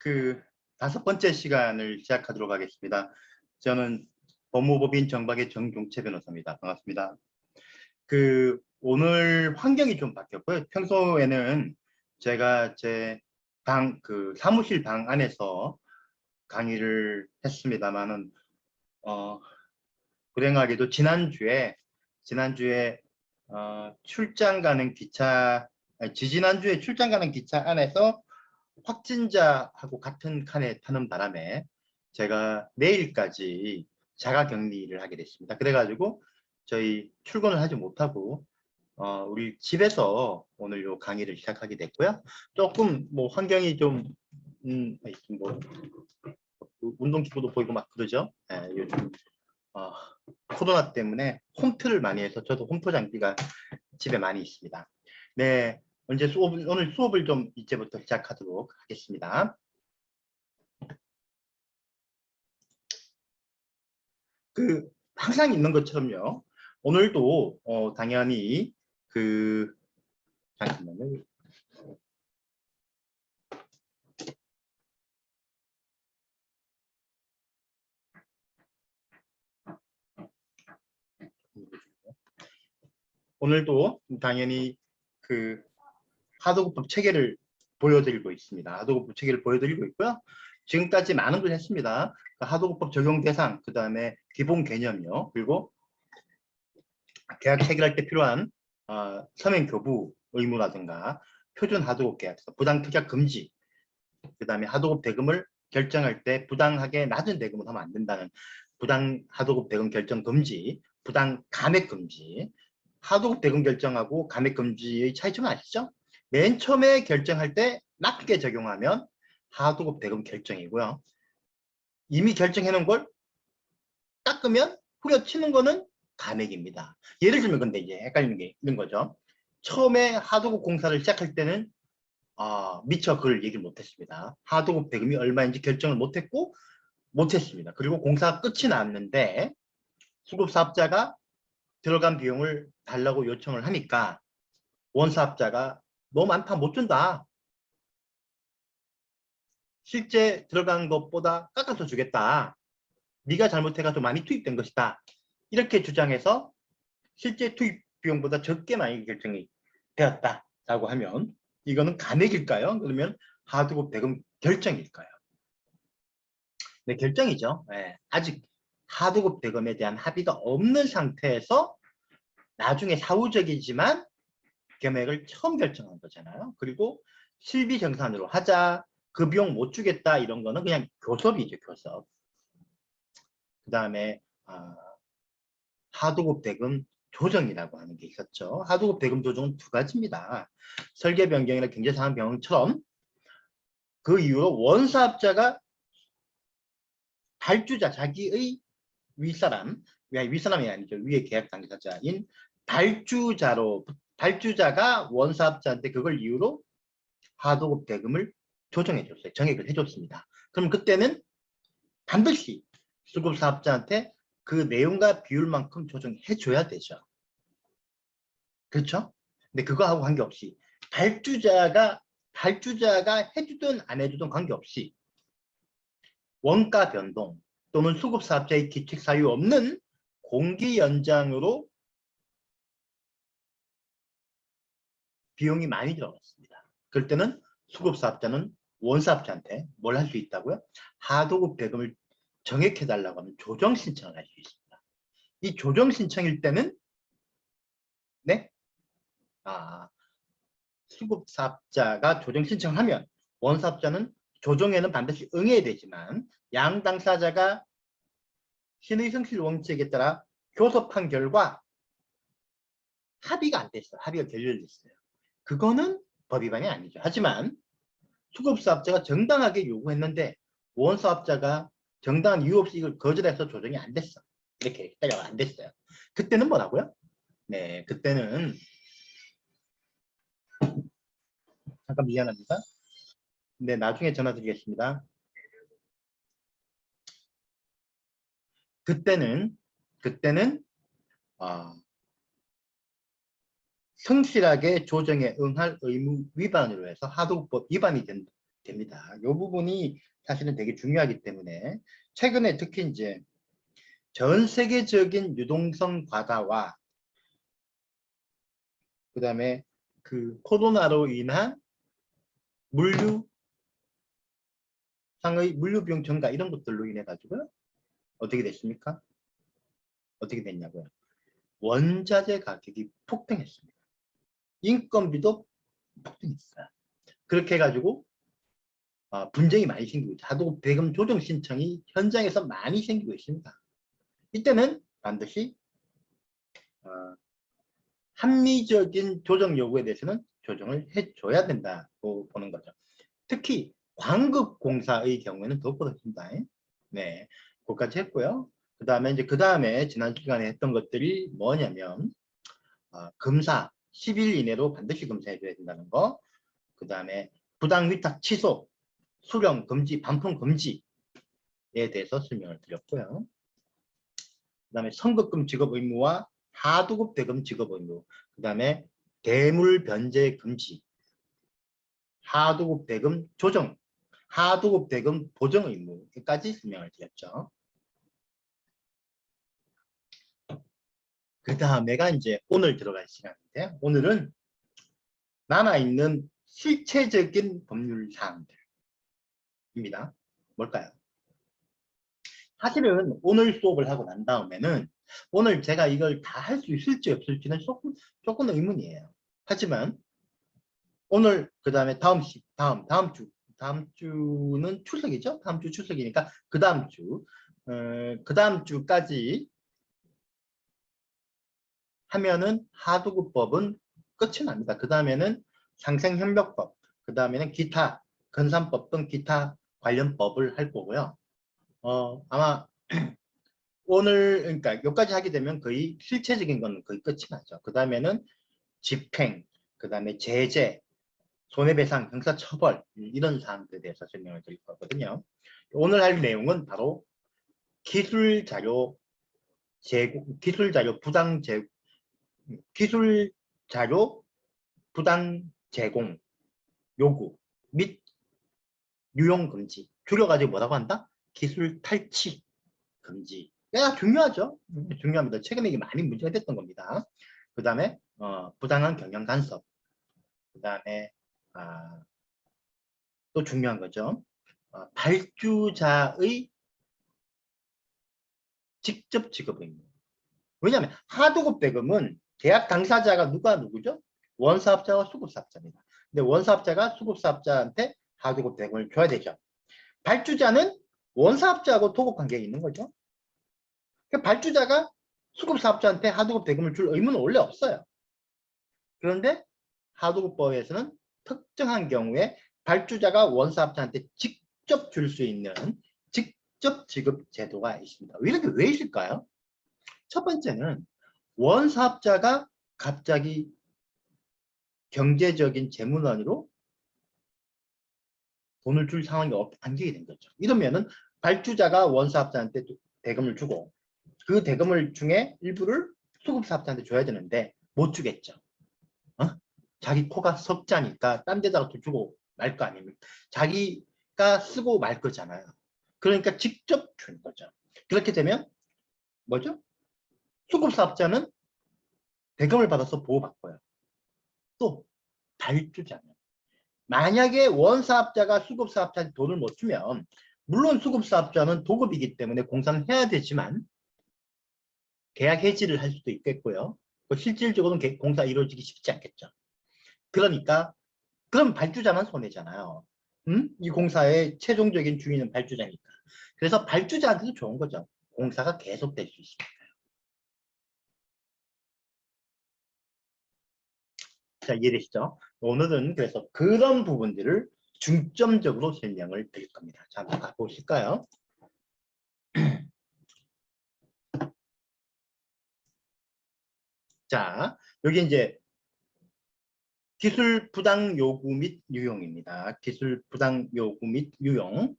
그 5번째 시간을 시작하도록 하겠습니다. 저는 법무법인 정박의 정종채 변호사입니다. 반갑습니다. 오늘 환경이 좀 바뀌었고요. 평소에는 제가 제 사무실 방 안에서 강의를 했습니다만은 불행하게도 지난주에 출장 가는 기차 지지난주에 출장 가는 기차 안에서 확진자하고 같은 칸에 타는 바람에 제가 내일까지 자가 격리를 하게 됐습니다. 그래가지고 저희 출근을 하지 못하고 우리 집에서 오늘 요 강의를 시작하게 됐고요. 조금 뭐 환경이 좀 운동기구도 보이고 막 그러죠. 네, 요즘 코로나 때문에 홈트를 많이 해서 저도 홈트 장비가 집에 많이 있습니다. 네, 오늘 수업을 좀 이제부터 시작하도록 하겠습니다. 항상 있는 것처럼요. 오늘도 당연히 잠깐만요. 오늘도 당연히 하도급법 체계를 보여드리고 있습니다. 하도급법 체계를 보여드리고 있고요. 지금까지 많은 걸 했습니다. 하도급법 적용 대상, 그 다음에 기본 개념이요. 그리고 계약 체결할 때 필요한 서면 교부 의무라든가 표준 하도급 계약서, 부당 특약 금지, 그 다음에 하도급 대금을 결정할 때 부당하게 낮은 대금을 하면 안 된다는 부당 하도급 대금 결정 금지, 부당 감액 금지. 하도급 대금 결정하고 감액 금지의 차이점은 아시죠? 맨 처음에 결정할 때 낮게 적용하면 하도급 대금 결정이고요. 이미 결정해 놓은 걸 깎으면 후려치는 거는 감액입니다. 예를 들면 근데 이제 헷갈리는 게 있는 거죠. 처음에 하도급 공사를 시작할 때는 미처 그걸 얘기를 못했습니다. 하도급 대금이 얼마인지 결정을 못했습니다. 그리고 공사가 끝이 났는데 수급사업자가 들어간 비용을 달라고 요청을 하니까 원사업자가 너무 많다 못 준다. 실제 들어간 것보다 깎아서 주겠다. 네가 잘못해가지고 많이 투입된 것이다. 이렇게 주장해서 실제 투입 비용보다 적게 많이 결정이 되었다라고 하면 이거는 감액일까요? 그러면 하도급 대금 결정일까요? 네, 결정이죠. 네, 아직 하도급 대금에 대한 합의가 없는 상태에서 나중에 사후적이지만 금액을 처음 결정한 거잖아요. 그리고 실비 정산으로 하자, 그 비용 못 주겠다 이런 거는 그냥 교섭이죠, 교섭. 그 다음에 하도급 대금 조정이라고 하는 게 있었죠. 하도급 대금 조정은 두 가지입니다. 설계 변경이나 경제상황 변경처럼 그 이후로 원사업자가 발주자, 자기의 윗사람이 아니죠. 위에 계약 당사자인 발주자가 원사업자한테 그걸 이유로 하도급 대금을 조정해줬어요. 정액을 해줬습니다. 그럼 그때는 반드시 수급사업자한테 그 내용과 비율만큼 조정해줘야 되죠. 그렇죠? 근데 그거하고 관계없이 발주자가 해주든 안 해주든 관계없이 원가 변동 또는 수급사업자의 기책 사유 없는 공기 연장으로 비용이 많이 들어갔습니다. 그럴 때는 수급사업자는 원사업자한테 뭘 할 수 있다고요? 하도급 대금을 정액해달라고 하면 조정 신청을 할 수 있습니다. 이 조정 신청일 때는 네? 수급사업자가 조정 신청을 하면 원사업자는 조정에는 반드시 응해야 되지만 양 당사자가 신의 성실 원칙에 따라 교섭한 결과 합의가 안 됐어요. 합의가 결렬됐어요. 그거는 법 위반이 아니죠. 하지만 수급사업자가 정당하게 요구했는데 원사업자가 정당한 이유 없이 이걸 거절해서 조정이 안 됐어. 이렇게 따라가 안 됐어요. 그때는 뭐라고요? 네, 그때는 잠깐 미안합니다. 네, 나중에 전화 드리겠습니다. 그때는 성실하게 조정에 응할 의무 위반으로 해서 하도급법 위반이 된다. 됩니다. 이 부분이 사실은 되게 중요하기 때문에 최근에 특히 이제 전 세계적인 유동성 과다와 그 다음에 그 코로나로 인한 물류 상의 물류 비용 증가 이런 것들로 인해 가지고요. 어떻게 됐습니까? 어떻게 됐냐고요. 원자재 가격이 폭등했습니다. 인건비도 폭등했어요. 그렇게 해가지고 분쟁이 많이 생기고 있죠. 하도급 대금 조정 신청이 현장에서 많이 생기고 있습니다. 이때는 반드시 합리적인 조정 요구에 대해서는 조정을 해줘야 된다고 보는 거죠. 특히 광급공사의 경우에는 더욱더 그렇습니다. 네, 그것까지 했고요. 그 다음에 지난 시간에 했던 것들이 뭐냐면 검사 10일 이내로 반드시 검사해줘야 된다는 거. 그 다음에 부당 위탁 취소, 수령 금지, 반품 금지에 대해서 설명을 드렸고요. 그 다음에 선급금 지급 의무와 하도급 대금 지급 의무, 그 다음에 대물 변제 금지, 하도급 대금 조정, 하도급 대금 보정 의무까지 설명을 드렸죠. 그 다음에가 이제 오늘 들어갈 시간인데, 오늘은 남아있는 실체적인 법률 사항들입니다. 뭘까요? 사실은 오늘 수업을 하고 난 다음에는 오늘 제가 이걸 다 할 수 있을지 없을지는 조금 의문이에요. 하지만 오늘 그 다음에 다음 주는 출석이죠. 다음 주 출석이니까 그 다음 주까지 하면은 하도급법은 끝이 납니다. 그 다음에는 상생협력법, 그 다음에는 기타 건산법 등 기타 관련 법을 할 거고요. 아마 오늘 그러니까 여기까지 하게 되면 거의 실체적인 건 거의 끝이 나죠. 그 다음에는 집행, 그 다음에 제재, 손해배상, 형사처벌 이런 사항들에 대해서 설명을 드릴 거거든요. 오늘 할 내용은 바로 기술자료 제공, 기술자료 부당 제공 요구 및 유용 금지. 줄여가지고 뭐라고 한다? 기술 탈취 금지. 중요하죠. 중요합니다. 최근에 이게 많이 문제가 됐던 겁니다. 그 다음에 부당한 경영 간섭. 그 다음에 또 중요한 거죠. 발주자의 직접 지급 의무. 왜냐하면 하도급 대금은 계약 당사자가 누구죠? 원사업자와 수급사업자입니다. 근데 원사업자가 수급사업자한테 하도급 대금을 줘야 되죠. 발주자는 원사업자하고 도급 관계가 있는 거죠. 그러니까 발주자가 수급사업자한테 하도급 대금을 줄 의무는 원래 없어요. 그런데 하도급법에서는 특정한 경우에 발주자가 원사업자한테 직접 줄 수 있는 직접 지급 제도가 있습니다. 왜 있을까요? 첫 번째는 원사업자가 갑자기 경제적인 재무난으로 돈을 줄 상황이 안되게 된 거죠. 이러면은 발주자가 원사업자한테 대금을 주고 그 대금을 중에 일부를 수급사업자한테 줘야 되는데 못 주겠죠. 자기 코가 석자니까 딴 데다가 또 주고 말 거 아닙니까? 자기가 쓰고 말 거잖아요. 그러니까 직접 주는 거죠. 그렇게 되면 뭐죠? 수급사업자는 대금을 받아서 보호받고요. 또 발주자는 만약에 원사업자가 수급사업자한테 돈을 못 주면 물론 수급사업자는 도급이기 때문에 공사는 해야 되지만 계약 해지를 할 수도 있겠고요. 실질적으로는 공사 이루어지기 쉽지 않겠죠. 그러니까 그럼 발주자만 손해잖아요. 이 공사의 최종적인 주인은 발주자니까. 그래서 발주자한테도 좋은 거죠. 공사가 계속될 수 있습니다. 자, 이해되시죠? 오늘은 그래서 그런 부분들을 중점적으로 설명을 드릴 겁니다. 자, 한번 가보실까요? 자, 여기 이제 기술 부당 요구 및 유용입니다. 기술 부당 요구 및 유용.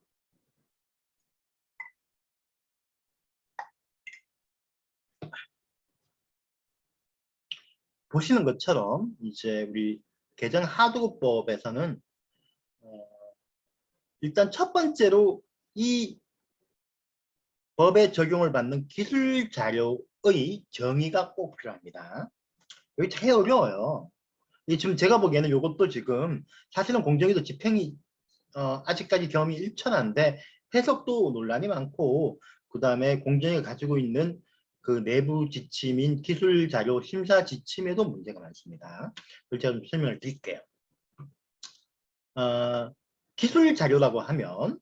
보시는 것처럼 이제 우리 개정 하도급법에서는 일단 첫 번째로 이 법에 적용을 받는 기술 자료의 정의가 꼭 필요합니다. 여기 참 어려워요. 이 지금 제가 보기에는 이것도 지금 사실은 공정위도 집행이 아직까지 경험이 일천한데 해석도 논란이 많고 그 다음에 공정위가 가지고 있는 그 내부 지침인 기술 자료 심사 지침에도 문제가 많습니다. 그걸 제가 좀 설명을 드릴게요. 기술 자료라고 하면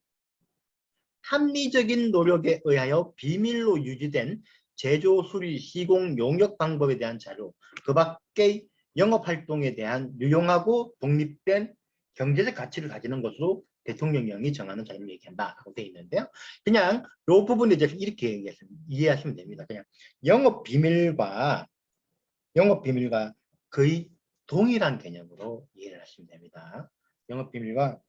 합리적인 노력에 의하여 비밀로 유지된 제조, 수리, 시공, 용역 방법에 대한 자료, 그 밖의 영업활동에 대한 유용하고 독립된 경제적 가치를 가지는 것으로 대통령령이 정하는 자료를 얘기한다라고 되어 있는데요. 그냥 이 부분에 대해서 이렇게 이해하시면 됩니다. 그냥 영업비밀과 거의 동일한 개념으로 이해를 하시면 됩니다. 영업비밀과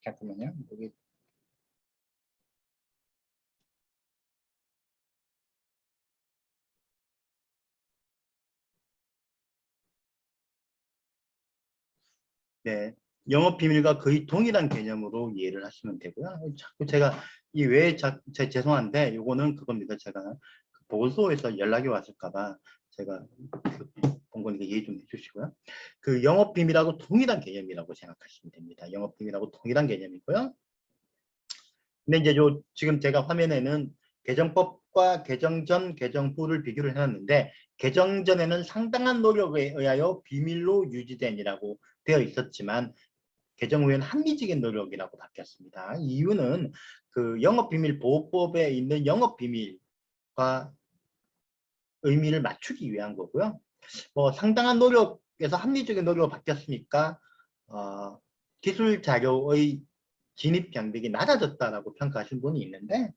잠깐만요. 여기 네, 영업비밀과 거의 동일한 개념으로 이해를 하시면 되고요. 자꾸 제가 죄송한데 요거는 그겁니다. 제가 그 보고서에서 연락이 왔을까봐 제가 본 거니까 이해 좀 해주시고요. 그 영업비밀하고 동일한 개념이라고 생각하시면 됩니다. 영업비밀하고 동일한 개념이고요. 근데 이제 지금 제가 화면에는 개정법과 개정 전, 개정 후를 비교를 해놨는데 개정 전에는 상당한 노력에 의하여 비밀로 유지된이라고 되어 있었지만 개정 후에는 합리적인 노력이라고 바뀌었습니다. 이유는 그 영업비밀보호법에 있는 영업비밀과 의미를 맞추기 위한 거고요. 뭐 상당한 노력에서 합리적인 노력으로 바뀌었으니까 기술 자료의 진입 장벽이 낮아졌다라고 평가하신 분이 있는데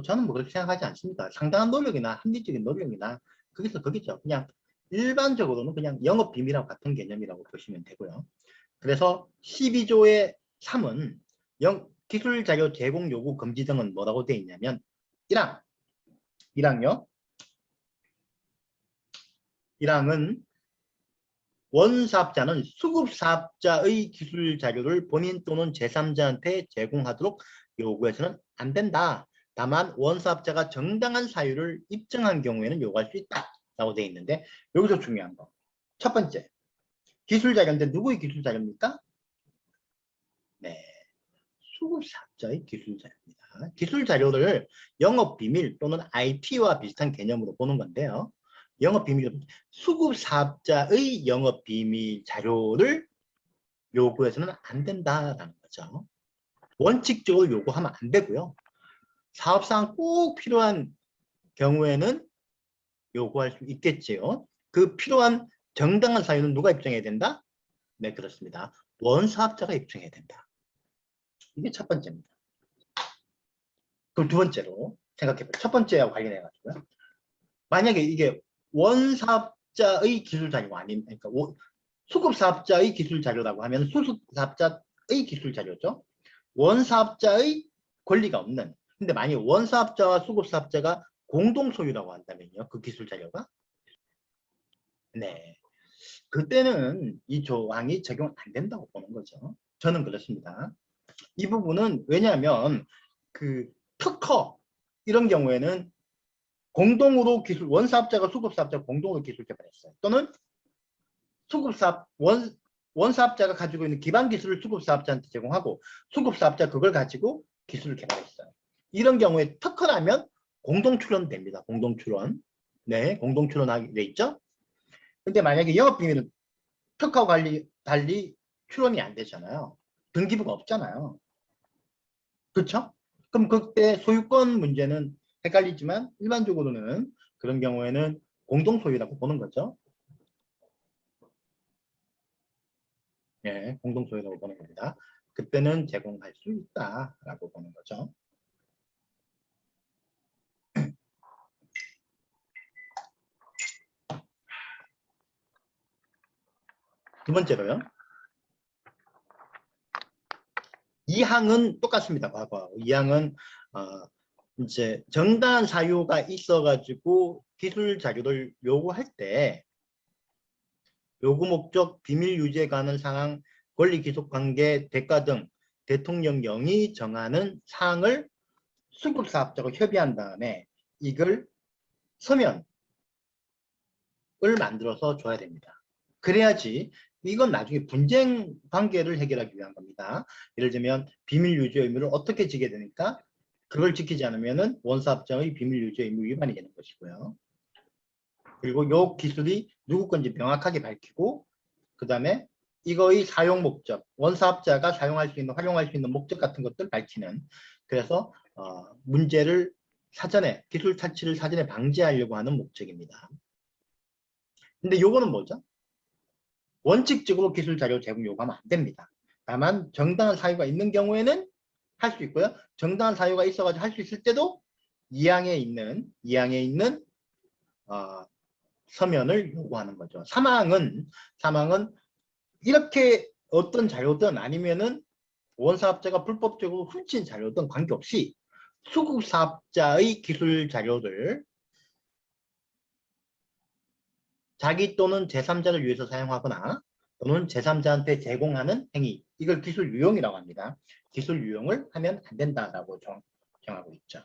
저는 뭐 그렇게 생각하지 않습니다. 상당한 노력이나 합리적인 노력이나 거기서 거기죠. 그냥 일반적으로는 그냥 영업비밀하고 같은 개념이라고 보시면 되고요. 그래서 12조의 3은 기술 자료 제공 요구 금지 등은 뭐라고 되어 있냐면 1항요. 1항은 원사업자는 수급사업자의 기술 자료를 본인 또는 제3자한테 제공하도록 요구해서는 안 된다. 다만 원사업자가 정당한 사유를 입증한 경우에는 요구할 수 있다. 라고 되어 있는데 여기서 중요한 거. 첫 번째, 기술 자료인데 누구의 기술 자료입니까? 네, 수급사업자의 기술 자료입니다. 기술 자료를 영업비밀 또는 IP와 비슷한 개념으로 보는 건데요. 영업비밀, 수급사업자의 영업비밀 자료를 요구해서는 안 된다라는 거죠. 원칙적으로 요구하면 안 되고요. 사업상 꼭 필요한 경우에는 요구할 수 있겠지요. 그 필요한 정당한 사유는 누가 입증해야 된다? 네, 그렇습니다. 원사업자가 입증해야 된다. 이게 첫 번째입니다. 그럼 두 번째로 생각해봐요. 첫 번째와 관련해가지고요. 만약에 이게 원사업자의 기술 자료가 아닌, 그러니까 수급사업자의 기술 자료라고 하면 수습사업자의 기술 자료죠. 원사업자의 권리가 없는. 근데 만약 원사업자와 수급사업자가 공동 소유라고 한다면요. 그 기술 자료가. 네. 그때는 이 조항이 적용 안 된다고 보는 거죠. 저는 그렇습니다. 이 부분은 왜냐하면 그 특허 이런 경우에는 공동으로 원사업자가 수급사업자가 공동으로 기술 개발했어요. 또는 원사업자가 가지고 있는 기반 기술을 수급사업자한테 제공하고 수급사업자 그걸 가지고 기술을 개발했어요. 이런 경우에 특허라면 공동 출원됩니다. 공동 출원. 네, 공동 출원하게 돼 있죠. 근데 만약에 영업비밀은 특허와 달리 출원이 안 되잖아요. 등기부가 없잖아요. 그렇죠? 그럼 그때 소유권 문제는 헷갈리지만 일반적으로는 그런 경우에는 공동 소유라고 보는 거죠. 예, 공동 소유라고 보는 겁니다. 그때는 제공할 수 있다라고 보는 거죠. 두 번째로요. 이 항은 똑같습니다. 과거. 이 항은 이제 정당한 사유가 있어가지고 기술 자료를 요구할 때 요구 목적, 비밀 유지에 관한 사항, 권리 기속 관계, 대가 등 대통령령이 정하는 사항을 수급사업자가 협의한 다음에 이걸 서면을 만들어서 줘야 됩니다. 그래야지 이건 나중에 분쟁 관계를 해결하기 위한 겁니다. 예를 들면 비밀 유지 의무를 어떻게 지게 되니까 그걸 지키지 않으면 원사업자의 비밀 유지 의무 위반이 되는 것이고요. 그리고 이 기술이 누구 건지 명확하게 밝히고 그 다음에 이거의 사용 목적, 원사업자가 사용할 수 있는, 활용할 수 있는 목적 같은 것들 밝히는, 그래서 문제를 사전에, 기술 탈취를 사전에 방지하려고 하는 목적입니다. 근데 요거는 뭐죠? 원칙적으로 기술 자료 제공 요구하면 안 됩니다. 다만 정당한 사유가 있는 경우에는 할 수 있고요. 정당한 사유가 있어가지고 할 수 있을 때도 이항에 있는 서면을 요구하는 거죠. 사망은 이렇게 어떤 자료든 아니면은 원사업자가 불법적으로 훔친 자료든 관계없이 수급사업자의 기술 자료를 자기 또는 제3자를 위해서 사용하거나 또는 제3자한테 제공하는 행위, 이걸 기술 유용이라고 합니다. 기술 유용을 하면 안 된다라고 정하고 있죠.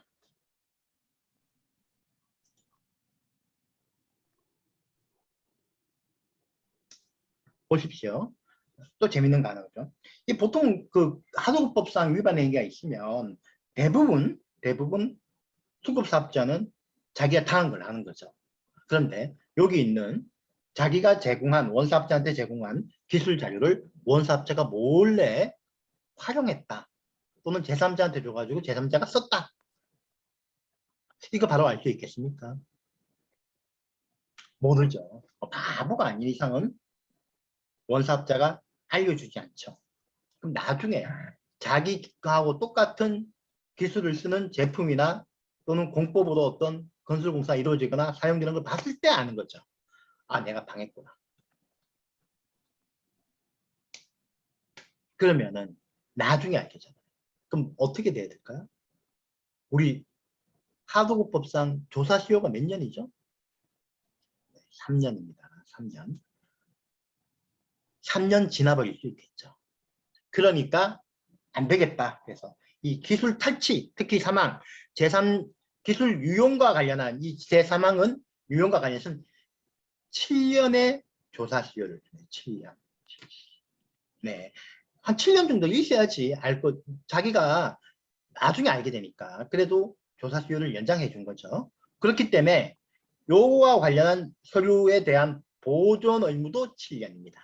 보십시오. 또 재밌는 거 하나 죠. 이 보통 그 하도급법상 위반 행위가 있으면 대부분 수급사업자는 자기가 당한 걸 하는 거죠. 그런데 여기 있는 자기가 제공한, 원사업자한테 제공한 기술 자료를 원사업자가 몰래 활용했다 또는 제3자한테 줘가지고 제3자가 썼다, 이거 바로 알 수 있겠습니까? 모르죠. 바보가 아닌 이상은 원사업자가 알려주지 않죠. 그럼 나중에 자기하고 똑같은 기술을 쓰는 제품이나 또는 공법으로 어떤 건설공사가 이루어지거나 사용되는 걸 봤을 때 아는 거죠. 아, 내가 당했구나. 그러면은 나중에 알겠잖아요. 그럼 어떻게 돼야 될까요? 우리 하도급법상 조사 시효가 몇 년이죠? 3년입니다. 3년. 3년 지나버릴 수 있겠죠. 그러니까 안 되겠다. 그래서 이 기술 탈취, 특히 사망, 제3 기술 유용과 관련한 이 제3항은 유용과 관련해서는 7년의 조사 시효를 줍니다. 7년. 네. 한 7년 정도 있어야지 알고 자기가 나중에 알게 되니까 그래도 조사 시효를 연장해 준 거죠. 그렇기 때문에 요거와 관련한 서류에 대한 보존 의무도 7년입니다.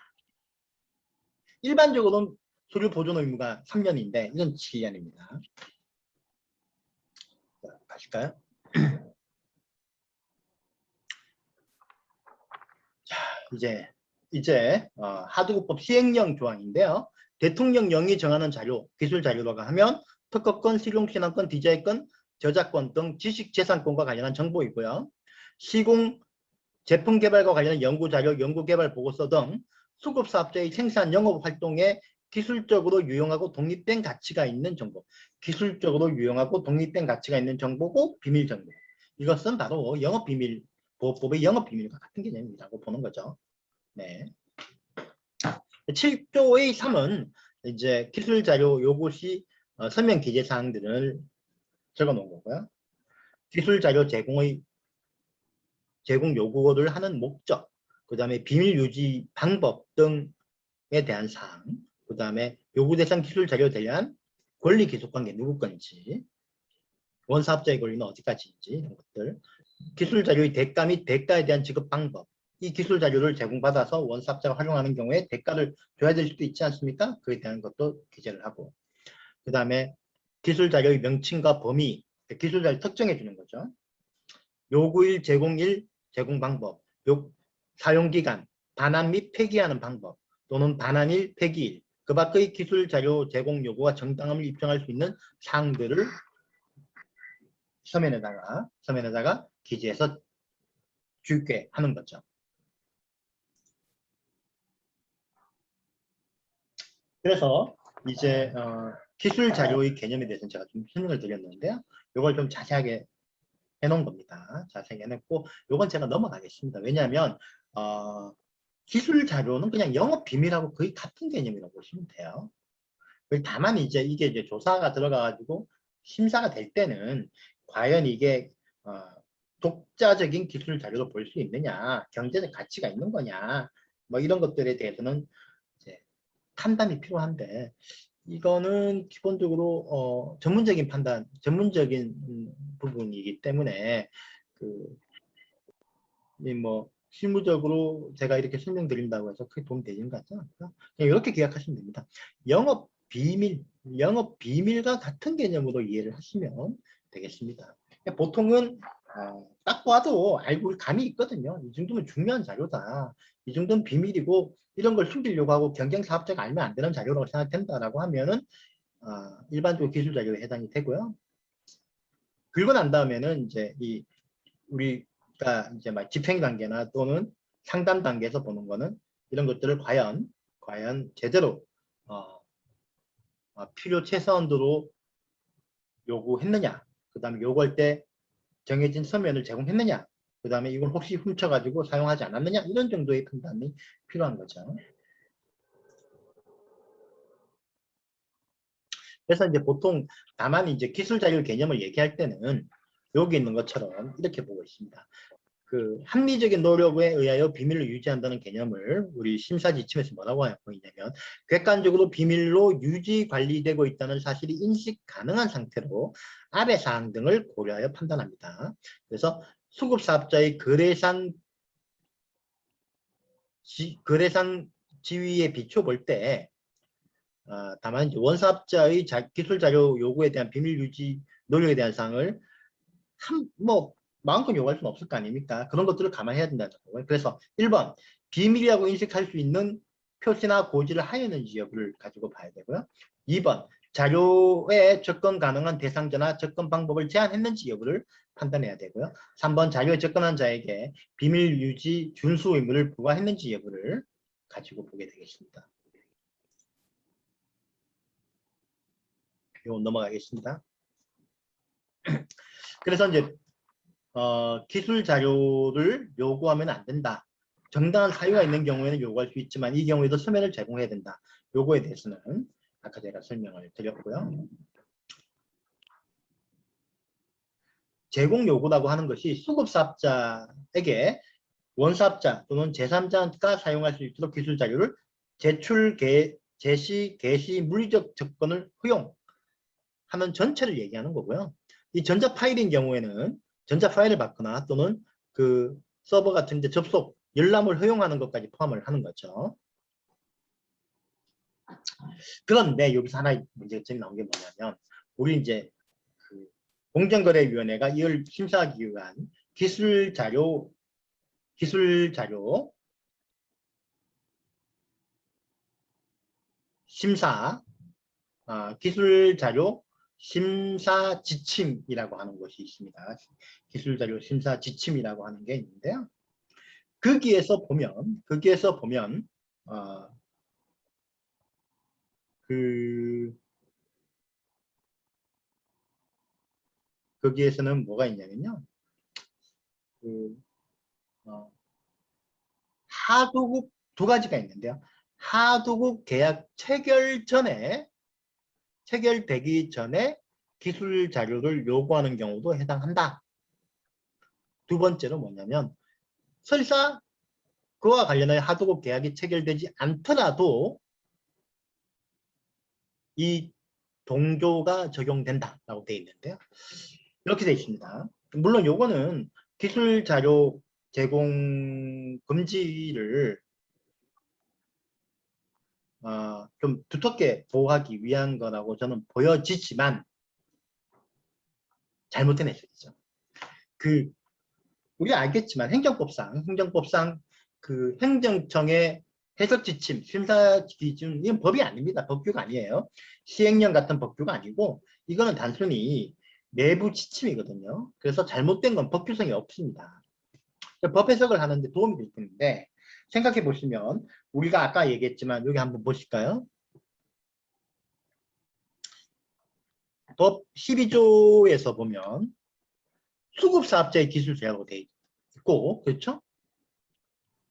일반적으로는 서류 보존 의무가 3년인데 이건 7년입니다. 자, 가실까요? 자, 이제 하도급법 시행령 조항인데요. 대통령령이 정하는 자료, 기술 자료라고 하면 특허권, 실용신안권, 디자인권, 저작권 등 지식재산권과 관련한 정보이고요. 시공, 제품 개발과 관련한 연구자료, 연구개발 보고서 등 수급사업자의 생산 영업활동에 기술적으로 유용하고 독립된 가치가 있는 정보, 기술적으로 유용하고 독립된 가치가 있는 정보고 비밀정보. 이것은 바로 영업비밀, 보호법의 영업비밀과 같은 개념이라고 보는 거죠. 네. 7조의 3은 이제 기술자료 요구 시 설명 기재 사항들을 적어 놓은 거고요. 기술자료 제공 요구를 하는 목적, 그 다음에 비밀 유지 방법 등에 대한 사항, 그 다음에 요구 대상 기술 자료에 대한 권리 기속 관계 누구 건지, 원사업자의 권리는 어디까지인지 이런 것들, 기술 자료의 대가 및 대가에 대한 지급 방법, 이 기술 자료를 제공받아서 원사업자가 활용하는 경우에 대가를 줘야 될 수도 있지 않습니까? 그에 대한 것도 기재를 하고, 그 다음에 기술 자료의 명칭과 범위, 기술 자료 특정해 주는 거죠. 요구일, 제공일, 제공 방법, 사용기간, 반환 및 폐기하는 방법 또는 반환일, 폐기일, 그 밖의 기술 자료 제공 요구와 정당함을 입증할 수 있는 사항들을 서면에다가 기재해서 주게 하는 거죠. 그래서 이제 기술 자료의 개념에 대해서는 제가 좀 설명을 드렸는데요. 이걸 좀 자세하게 해놓은 겁니다. 자세하게 해놓고 이건 제가 넘어가겠습니다. 왜냐하면 기술 자료는 그냥 영업 비밀하고 거의 같은 개념이라고 보시면 돼요. 다만 이제 이게 이제 조사가 들어가가지고 심사가 될 때는 과연 이게 독자적인 기술 자료로 볼 수 있느냐, 경제적 가치가 있는 거냐, 뭐 이런 것들에 대해서는 이제 판단이 필요한데, 이거는 기본적으로 전문적인 판단, 전문적인 부분이기 때문에 뭐 실무적으로 제가 이렇게 설명드린다고 해서 크게 도움이 되는 것 같지 않고요. 그냥 이렇게 기억하시면 됩니다. 영업 비밀과 같은 개념으로 이해를 하시면 되겠습니다. 보통은 딱 봐도 알고 감이 있거든요. 이 정도면 중요한 자료다. 이 정도는 비밀이고 이런 걸 숨기려고 하고 경쟁사업자가 알면 안 되는 자료라고 생각된다라고 하면은 일반적으로 기술 자료에 해당이 되고요. 그리고 난 다음에는 이제 우리가 이제 막 집행 단계나 또는 상담 단계에서 보는 거는 이런 것들을 과연 제대로 필요 최소한도로 요구했느냐, 그 다음에 요구할 때 정해진 서면을 제공했느냐, 그 다음에 이걸 혹시 훔쳐가지고 사용하지 않았느냐, 이런 정도의 판단이 필요한 거죠. 그래서 이제 보통 다만 이제 기술 자료 개념을 얘기할 때는 여기 있는 것처럼 이렇게 보고 있습니다. 합리적인 노력에 의하여 비밀을 유지한다는 개념을 우리 심사 지침에서 뭐라고 하고 있냐면, 객관적으로 비밀로 유지 관리되고 있다는 사실이 인식 가능한 상태로 아래 사항 등을 고려하여 판단합니다. 그래서 수급사업자의 거래상 지위에 비춰 볼 때 다만 이제 원사업자의 기술 자료 요구에 대한 비밀 유지 노력에 대한 사항을 마음껏 요구할 수는 없을 거 아닙니까? 그런 것들을 감안해야 된다는 거고요. 그래서 1번 비밀이라고 인식할 수 있는 표시나 고지를 하였는지 여부를 가지고 봐야 되고요. 2번 자료에 접근 가능한 대상자나 접근 방법을 제한했는지 여부를 판단해야 되고요. 3번 자료에 접근한 자에게 비밀 유지 준수 의무를 부과했는지 여부를 가지고 보게 되겠습니다. 이거 넘어가겠습니다. 그래서 이제 기술 자료를 요구하면 안 된다. 정당한 사유가 있는 경우에는 요구할 수 있지만 이 경우에도 서면을 제공해야 된다. 요거에 대해서는 아까 제가 설명을 드렸고요. 제공 요구라고 하는 것이 수급사업자에게 원사업자 또는 제3자가 사용할 수 있도록 기술 자료를 제출, 제시, 개시, 물리적 접근을 허용하는 전체를 얘기하는 거고요. 이 전자 파일인 경우에는 전자 파일을 받거나 또는 서버 같은 데 접속, 열람을 허용하는 것까지 포함을 하는 거죠. 그런데 여기서 하나의 문제점이 나온 게 뭐냐면, 우리 이제 공정거래위원회가 이걸 심사하기 위한 기술 자료 심사 기술 자료 심사 지침이라고 하는 것이 있습니다. 기술 자료 심사 지침이라고 하는 게 있는데요. 거기에서 보면 거기에서는 뭐가 있냐면요. 하도급 두 가지가 있는데요. 하도급 계약 체결되기 전에 기술 자료를 요구하는 경우도 해당한다. 두 번째로 뭐냐면, 설사 그와 관련하여 하도급 계약이 체결되지 않더라도 이 동조가 적용된다라고 되어 있는데요. 이렇게 되어 있습니다. 물론 요거는 기술 자료 제공 금지를 좀 두텁게 보호하기 위한 거라고 저는 보여지지만 잘못된 해석이죠. 우리 알겠지만 행정법상 행정청의 해석 지침, 심사 기준, 이건 법이 아닙니다. 법규가 아니에요. 시행령 같은 법규가 아니고 이거는 단순히 내부 지침이거든요. 그래서 잘못된 건 법규성이 없습니다. 법 해석을 하는데 도움이 될 텐데, 생각해 보시면 우리가 아까 얘기했지만 여기 한번 보실까요? 법 12조에서 보면 수급사업자의 기술자라고 되어 있고, 그렇죠?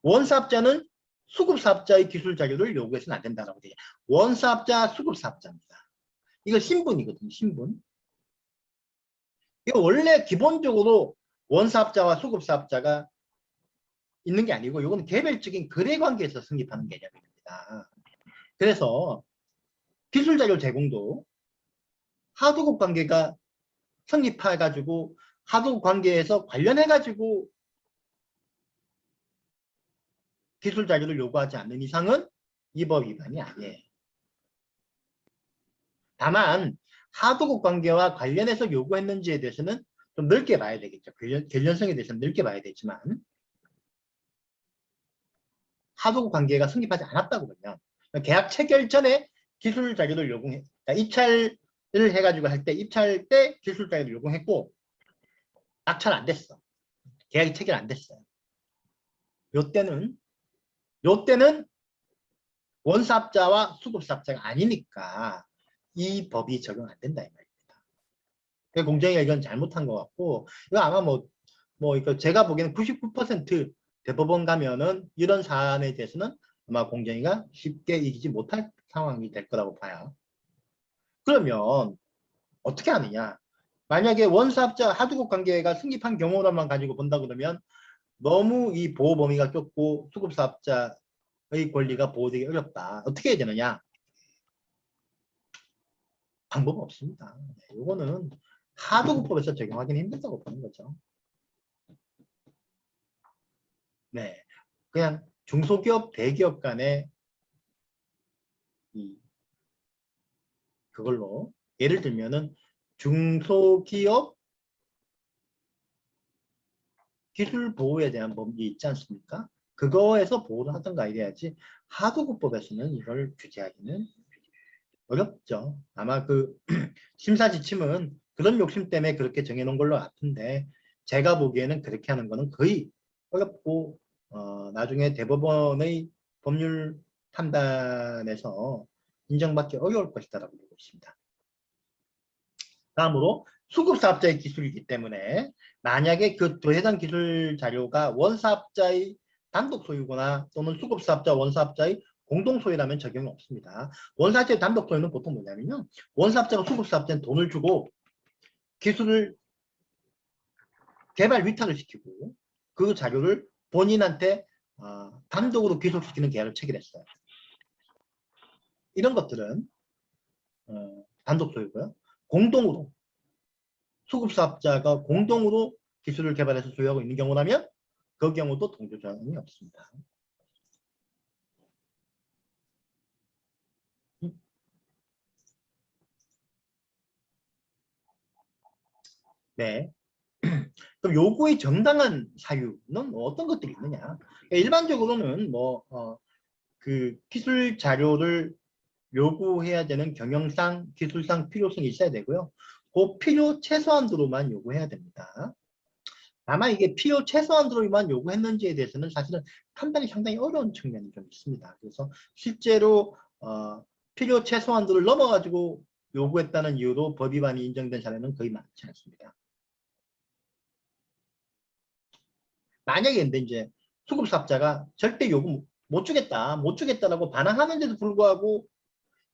원사업자는 수급사업자의 기술 자료를 요구해서는 안 된다라고 되어 있어요. 원사업자, 수급사업자입니다. 이거 신분이거든요. 신분. 이거 원래 기본적으로 원사업자와 수급사업자가 있는 게 아니고 이거는 개별적인 거래관계에서 성립하는 개념입니다. 그래서 기술자료 제공도 하도급 관계가 성립해가지고 하도급 관계에서 관련해가지고 기술자료를 요구하지 않는 이상은 이 법 위반이 아니에요. 다만 하도급 관계와 관련해서 요구했는지에 대해서는 좀 넓게 봐야 되겠죠. 관련성에 대해서는 넓게 봐야 되지만 하도급 관계가 성립하지 않았다고 그러면 계약 체결 전에 기술 자료를 요구해, 그러니까 입찰을 해가지고 할 때 입찰 때 기술 자료를 요구했고 낙찰 안 됐어. 계약이 체결 안 됐어요. 요때는 원사업자와 수급사업자가 아니니까 이 법이 적용 안 된다 이 말입니다. 공정위가 이건 잘못한 것 같고 이거 아마 이거 제가 보기에는 99% 대법원 가면은 이런 사안에 대해서는 아마 공정위가 쉽게 이기지 못할 상황이 될 거라고 봐요. 그러면 어떻게 하느냐? 만약에 원사업자 하도급 관계가 성립한 경우로만 가지고 본다 그러면 너무 이 보호 범위가 좁고 수급사업자의 권리가 보호되기 어렵다. 어떻게 해야 되느냐? 방법은 없습니다. 이거는 하도급법에서 적용하기는 힘들다고 보는 거죠. 네, 그냥 중소기업, 대기업 간에 그걸로 예를 들면은 중소기업 기술 보호에 대한 법이 있지 않습니까? 그거에서 보호를 하던가 이래야지 하도급법에서는 이걸 규제하기는 어렵죠. 아마 그 심사 지침은 그런 욕심 때문에 그렇게 정해놓은 걸로 같은데 제가 보기에는 그렇게 하는 거는 거의 어렵고 나중에 대법원의 법률 판단에서 인정받기 어려울 것이다라고 보고 있습니다. 다음으로 수급사업자의 기술이기 때문에 만약에 그 해당 기술 자료가 원사업자의 단독 소유거나 또는 수급사업자 원사업자의 공동 소유라면 적용이 없습니다. 원사업자의 단독 소유는 보통 뭐냐면요. 원사업자가 수급사업자한테 돈을 주고 기술을 개발 위탁을 시키고 그 자료를 본인한테 단독으로 귀속시키는 계약을 체결했어요. 이런 것들은 단독 소유고요. 공동으로 수급사업자가 공동으로 기술을 개발해서 소유하고 있는 경우라면 그 경우도 동조조항이 없습니다. 네. 그럼 요구의 정당한 사유는 어떤 것들이 있느냐? 일반적으로는 그 기술 자료를 요구해야 되는 경영상, 기술상 필요성이 있어야 되고요. 그 필요 최소한도로만 요구해야 됩니다. 다만 이게 필요 최소한도로만 요구했는지에 대해서는 사실은 판단이 상당히 어려운 측면이 좀 있습니다. 그래서 실제로 필요 최소한도를 넘어가지고 요구했다는 이유로 법 위반이 인정된 사례는 거의 많지 않습니다. 만약에 근데 이제 수급사업자가 절대 요구 못 주겠다라고 반항하는데도 불구하고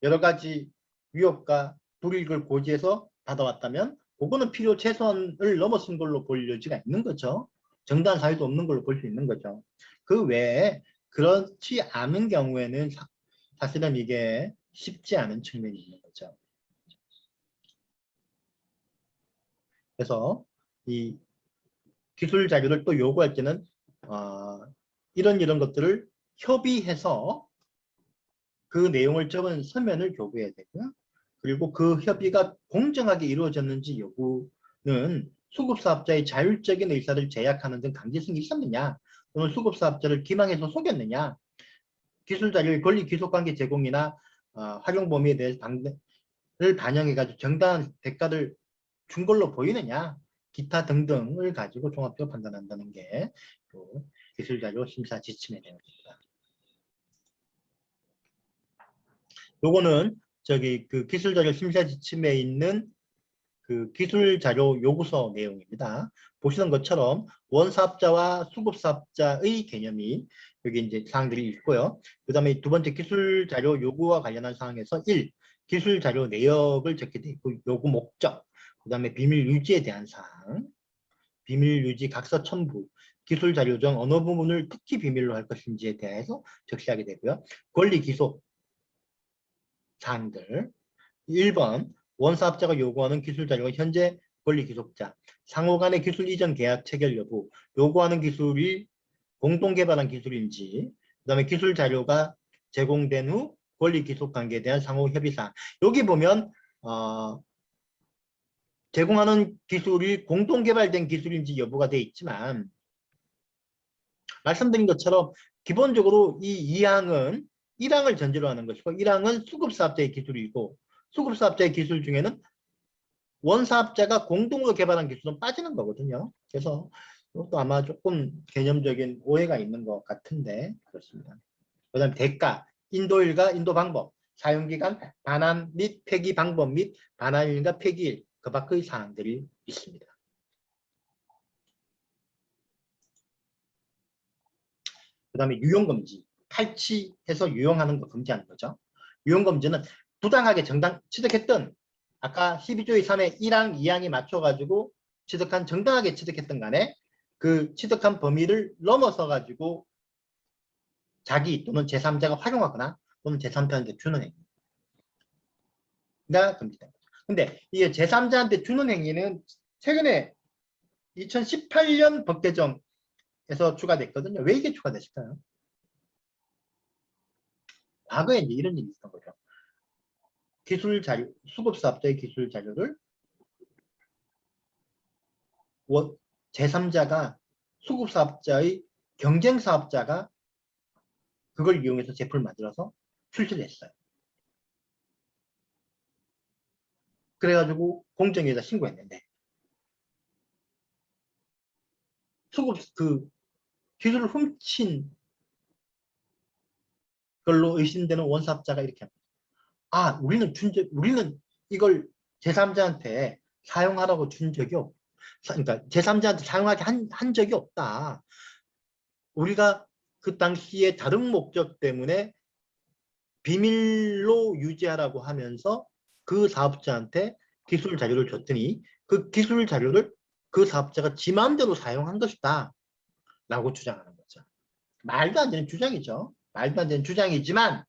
여러 가지 위협과 불이익을 고지해서 받아왔다면 그거는 필요 최소한을 넘어선 걸로 볼 여지가 있는 거죠. 정당한 사유도 없는 걸로 볼 수 있는 거죠. 그 외에 그렇지 않은 경우에는 사실은 이게 쉽지 않은 측면이 있는 거죠. 그래서 이 기술 자료를 또 요구할 때는 이런 것들을 협의해서 그 내용을 적은 서면을 요구해야 되고요. 그리고 그 협의가 공정하게 이루어졌는지 여부는 수급사업자의 자율적인 의사를 제약하는 등 강제성이 있었느냐 또는 수급사업자를 기망해서 속였느냐 기술자료의 권리 귀속관계 제공이나 활용 범위에 대해서 방대를 반영해가지고 정당한 대가를 준 걸로 보이느냐 기타 등등을 가지고 종합적으로 판단한다는 게 기술자료 심사 지침에 대한 겁니다. 요거는 저기 그 기술자료 심사 지침에 있는 그 기술 자료 요구서 내용입니다. 보시는 것처럼 원사업자와 수급사업자의 개념이 여기 이제 사항들이 있고요. 그 다음에 두 번째 기술 자료 요구와 관련한 사항에서 1. 기술 자료 내역을 적게 되어 있고 요구 목적, 그 다음에 비밀 유지에 대한 사항, 비밀 유지 각서 첨부, 기술 자료 중 어느 부분을 특히 비밀로 할 것인지에 대해서 적시하게 되고요. 권리 기소 사항들. 1번 원사업자가 요구하는 기술 자료가 현재 권리 기속자, 상호 간의 기술 이전 계약 체결 여부, 요구하는 기술이 공동 개발한 기술인지, 그 다음에 기술 자료가 제공된 후 권리 기속 관계에 대한 상호 협의사항. 여기 보면 제공하는 기술이 공동 개발된 기술인지 여부가 되어 있지만 말씀드린 것처럼 기본적으로 이 2항은 1항을 전제로 하는 것이고 1항은 수급사업자의 기술이고 수급사업자의 기술 중에는 원사업자가 공동으로 개발한 기술은 빠지는 거거든요. 그래서 이것도 아마 조금 개념적인 오해가 있는 것 같은데 그렇습니다. 그 다음에 대가, 인도일과 인도 방법, 사용기간, 반환 및 폐기 방법 및 반환일과 폐기일, 그 밖의 사항들이 있습니다. 그 다음에 유용금지, 탈취해서 유용하는 거 금지하는 거죠. 유용금지는 부당하게 정당 취득했던 아까 12조의 3의 1항, 2항이 맞춰가지고 취득한 정당하게 취득했던 간에 그 취득한 범위를 넘어서 가지고 자기 또는 제3자가 활용하거나 또는 제3자한테 주는 행위가 금지됩니다. 근데 이게 제3자한테 주는 행위는 최근에 2018년 법 개정에서 추가됐거든요. 왜 이게 추가됐을까요? 과거에 이제 이런 일이 있었던 거죠. 기술 자료, 수급사업자의 기술 자료를 제3자가 수급사업자의 경쟁사업자가 그걸 이용해서 제품을 만들어서 출시를 했어요. 그래가지고 공정위에다 신고했는데 수급 그 기술을 훔친 걸로 의심되는 원사업자가 이렇게 합니다. 아, 우리는 이걸 제3자한테 사용하라고 준 적이 없. 그러니까 제3자한테 사용하게 한 적이 없다. 우리가 그 당시에 다른 목적 때문에 비밀로 유지하라고 하면서 그 사업자한테 기술 자료를 줬더니 그 기술 자료를 그 사업자가 지 마음대로 사용한 것이다 라고 주장하는 거죠. 말도 안 되는 주장이죠. 말도 안 되는 주장이지만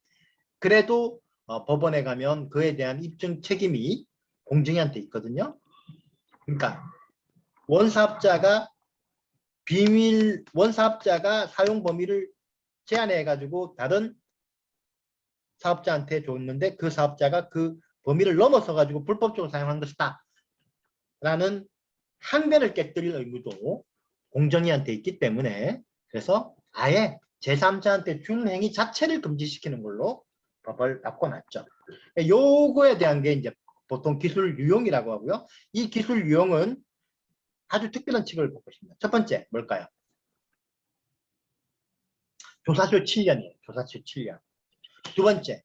그래도 법원에 가면 그에 대한 입증 책임이 공정위한테 있거든요. 그러니까 원사업자가 사용 범위를 제한해 가지고 다른 사업자한테 줬는데 그 사업자가 그 범위를 넘어서 가지고 불법적으로 사용한 것이다 라는 항변을 깨뜨릴 의무도 공정위한테 있기 때문에 그래서 아예 제3자한테 주는 행위 자체를 금지시키는 걸로 법을 바꿔놨죠. 요거에 대한 게 이제 보통 기술 유용이라고 하고요. 이 기술 유용은 아주 특별한 칙을 보고 있습니다. 첫 번째 뭘까요? 조사수 7년이에요. 조사수 7년. 두 번째,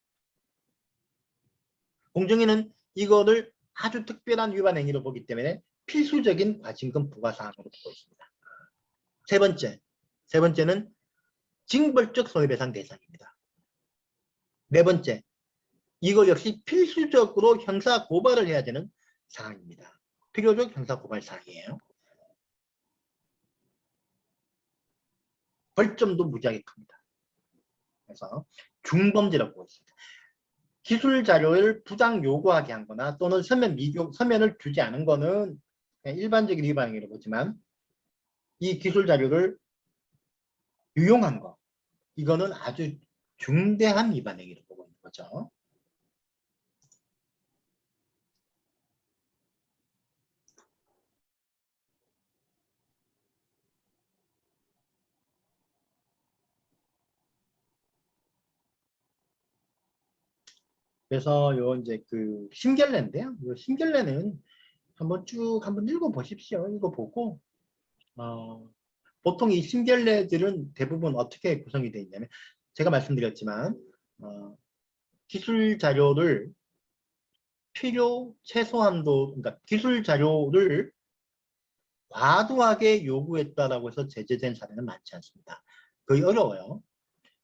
공정위는 이거를 아주 특별한 위반 행위로 보기 때문에 필수적인 과징금 부과사항으로 보고 있습니다. 세 번째는 징벌적 손해배상 대상입니다. 네 번째, 이거 역시 필수적으로 형사 고발을 해야 되는 사항입니다. 필요적 형사 고발 사항이에요. 벌점도 무지하게 큽니다. 그래서 중범죄라고 보고 있습니다. 기술 자료를 부당 요구하게 한 거나 또는 서면을 주지 않은 거는 일반적인 위반행위로 보지만 이 기술 자료를 유용한 거 이거는 아주 중대한 위반행위로 보고 있는 거죠. 그래서 요 이제 그 심결례인데요. 요 심결례는 한번 읽어보십시오. 읽어보고 보통 이 심결례들은 대부분 어떻게 구성이 되어 있냐면 제가 말씀드렸지만 기술 자료를 필요 최소한도, 그러니까 기술 자료를 과도하게 요구했다라고 해서 제재된 사례는 많지 않습니다. 거의 어려워요.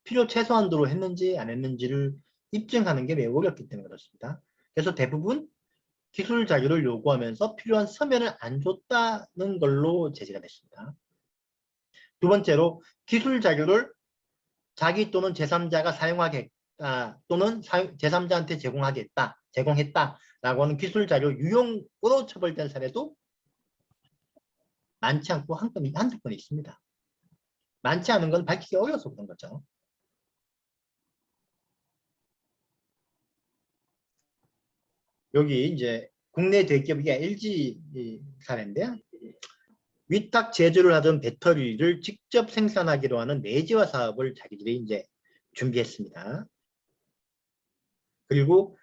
필요 최소한도로 했는지 안 했는지를 입증하는 게 매우 어렵기 때문에 그렇습니다. 그래서 대부분 기술 자료를 요구하면서 필요한 서면을 안 줬다는 걸로 제재가 됐습니다. 두 번째로 기술 자료를 자기 또는 제3자가 사용하겠다 또는 제3자한테 제공했다라고 하는 기술 자료 유용으로 처벌된 사례도 많지 않고 한두 건 있습니다. 많지 않은 건 밝히기 어려워서 그런 거죠. 여기 이제 국내 대기업이 LG 사례인데요. 위탁 제조를 하던 배터리를 직접 생산하기로 하는 내재화 사업을 자기들이 이제 준비했습니다. 그리고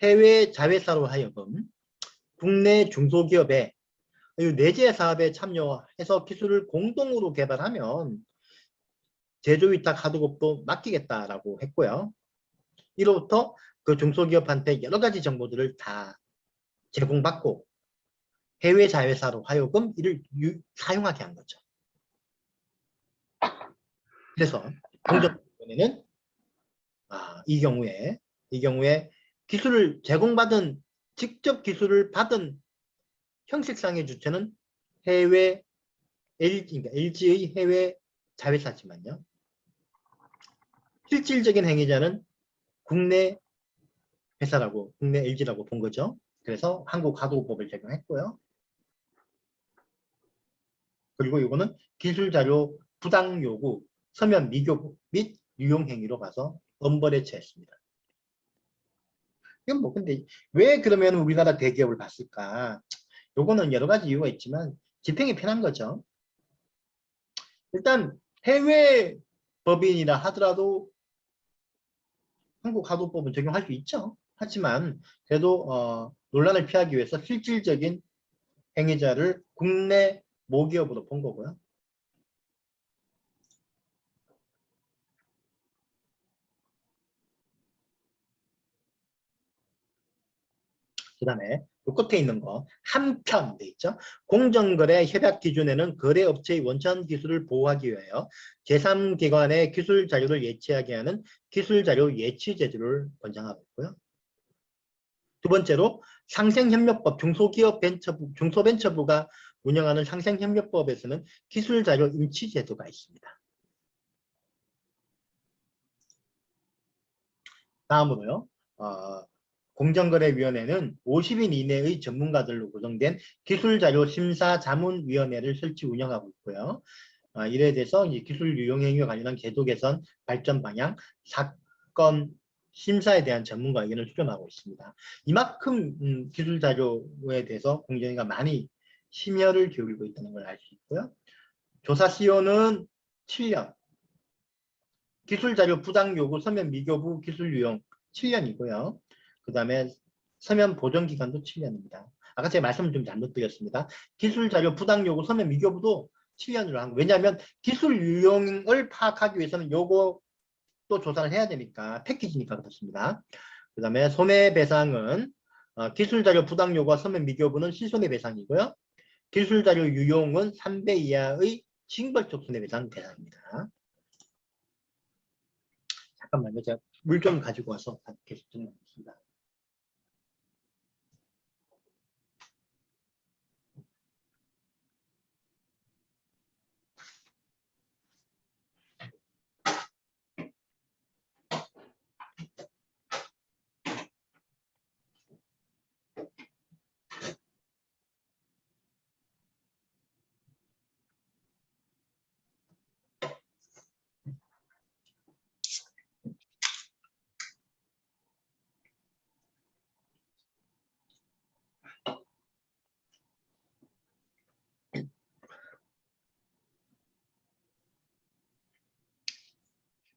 해외 자회사로 하여금 국내 중소기업에 내재 사업에 참여해서 기술을 공동으로 개발하면 제조위탁 하도급도 맡기겠다라고 했고요. 이로부터 그 중소기업한테 여러 가지 정보들을 다 제공받고 해외 자회사로 하여금 이를 사용하게 한 거죠. 그래서 공정위원회는 이 경우에 기술을 제공받은 직접 기술을 받은 형식상의 주체는 해외 그러니까 LG의 해외 자회사지만요. 실질적인 행위자는 국내 회사라고, 국내 LG라고 본 거죠. 그래서 한국하도급법을 적용했고요. 그리고 이거는 기술자료 부당 요구, 서면 미교부 및 유용행위로 가서 엄벌에 처했습니다. 이건 뭐 근데 왜 그러면 우리나라 대기업을 봤을까? 요거는 여러 가지 이유가 있지만 집행이 편한 거죠. 일단 해외 법인이라 하더라도 한국하도법은 적용할 수 있죠. 하지만 그래도 논란을 피하기 위해서 실질적인 행위자를 국내 모기업으로 본 거고요. 그 다음에 요 끝에 있는 거 한편 돼 있죠. 공정거래 협약 기준에는 거래업체의 원천 기술을 보호하기 위하여 제3기관의 기술 자료를 예치하게 하는 기술자료 예치 제도를 권장하고 있고요. 두 번째로 상생협력법 중소벤처부가 운영하는 상생협력법에서는 기술자료 인치 제도가 있습니다. 다음으로요. 공정거래위원회는 50인 이내의 전문가들로 구성된 기술자료심사자문위원회를 설치 운영하고 있고요. 이에 대해서 기술 유용행위와 관련한 제도 개선, 발전 방향, 사건 심사에 대한 전문가 의견을 수렴하고 있습니다. 이만큼 기술자료에 대해서 공정위가 많이 심혈을 기울이고 있다는 걸 알 수 있고요. 조사 시효는 7년, 기술자료 부당 요구, 서면 미교부 기술 유용 7년이고요. 그 다음에 서면 보존 기간도 7년입니다. 아까 제가 말씀을 좀 잘못 드렸습니다. 기술자료 부당 요구, 서면 미교부도 7년으로 한 거. 왜냐하면 기술 유용을 파악하기 위해서는 요거 또 조사를 해야 되니까 패키지니까 그렇습니다. 그 다음에 손해배상은 기술자료 부당 요구와 서면 미교부는 실손해배상이고요. 기술자료 유용은 3배 이하의 징벌적 손해배상 대상입니다. 잠깐만요. 제가 물 좀 가지고 와서 계속 진행하겠습니다.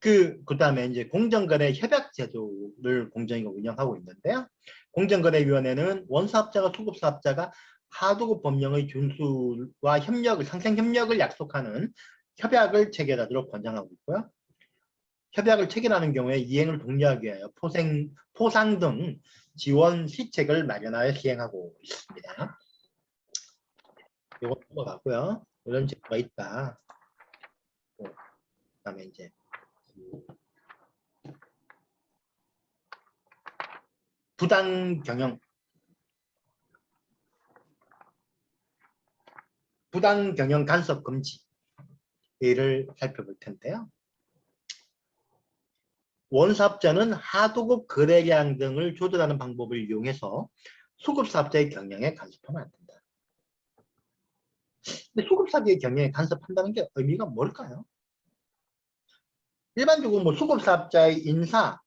그 다음에 이제 공정거래 협약 제도를 공정위가 운영하고 있는데요. 공정거래위원회는 원사업자가 소급사업자가 하도급 법령의 준수와 협력을, 상생협력을 약속하는 협약을 체결하도록 권장하고 있고요. 협약을 체결하는 경우에 이행을 독려하기 위하여 포상 등 지원 시책을 마련하여 시행하고 있습니다. 이거 넘어가고요. 이런 제도가 있다. 그다음에 이제 부당 경영 간섭 금지를 살펴볼 텐데요. 원사업자는 하도급 거래량 등을 조절하는 방법을 이용해서 수급사업자의 경영에 간섭하면 안 된다. 근데 수급사업자의 경영에 간섭한다는 게 의미가 뭘까요? 일반적으로 뭐 수급사업자의 인사,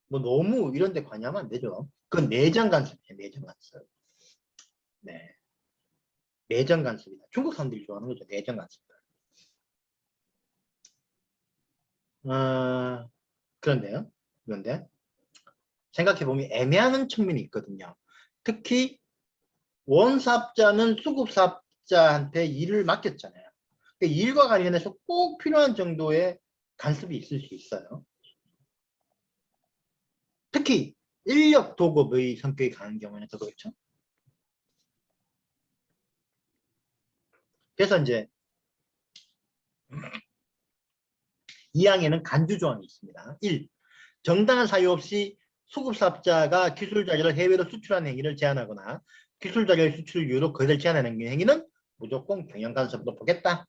뭐 노무 이런 데 관여하면 안 되죠. 그건 내정 간섭이에요. 내정 간섭. 네. 내정 간섭이다. 중국 사람들이 좋아하는 거죠. 내정 간섭. 그런데요. 그런데 생각해보면 애매한 측면이 있거든요. 특히 원사업자는 수급사업자한테 일을 맡겼잖아요. 그러니까 일과 관련해서 꼭 필요한 정도의 간섭이 있을 수 있어요. 특히 인력 도급의 성격이 강한 경우에는 더 그렇죠. 그래서 이제 2항에는 간주 조항이 있습니다. 1. 정당한 사유 없이 수급사업자가 기술자료를 해외로 수출하는 행위를 제한하거나 기술자료의 수출 이유로 거래를 제한하는 행위는 무조건 경영간섭으로 보겠다.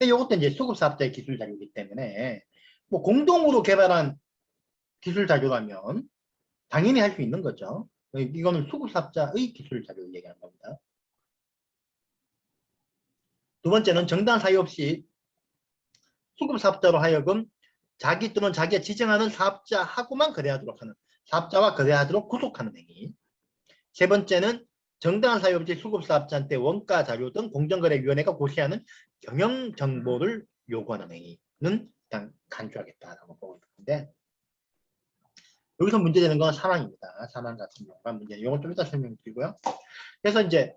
이것도 이제 수급사업자의 기술자료이기 때문에 뭐 공동으로 개발한 기술자료라면 당연히 할 수 있는 거죠. 이거는 수급사업자의 기술자료를 얘기하는 겁니다. 두 번째는 정당한 사유 없이 수급사업자로 하여금 자기 또는 자기가 지정하는 사업자하고만 거래하도록 하는, 사업자와 거래하도록 구속하는 행위. 세 번째는 정당한 사유 없이 수급사업자한테 원가 자료 등 공정거래위원회가 고시하는 경영정보를 요구하는 행위는 일단 간주하겠다라고 보고 있는데, 여기서 문제되는 건 사망입니다. 사망 같은 경우가 문제. 이건 좀 이따 설명드리고요. 그래서 이제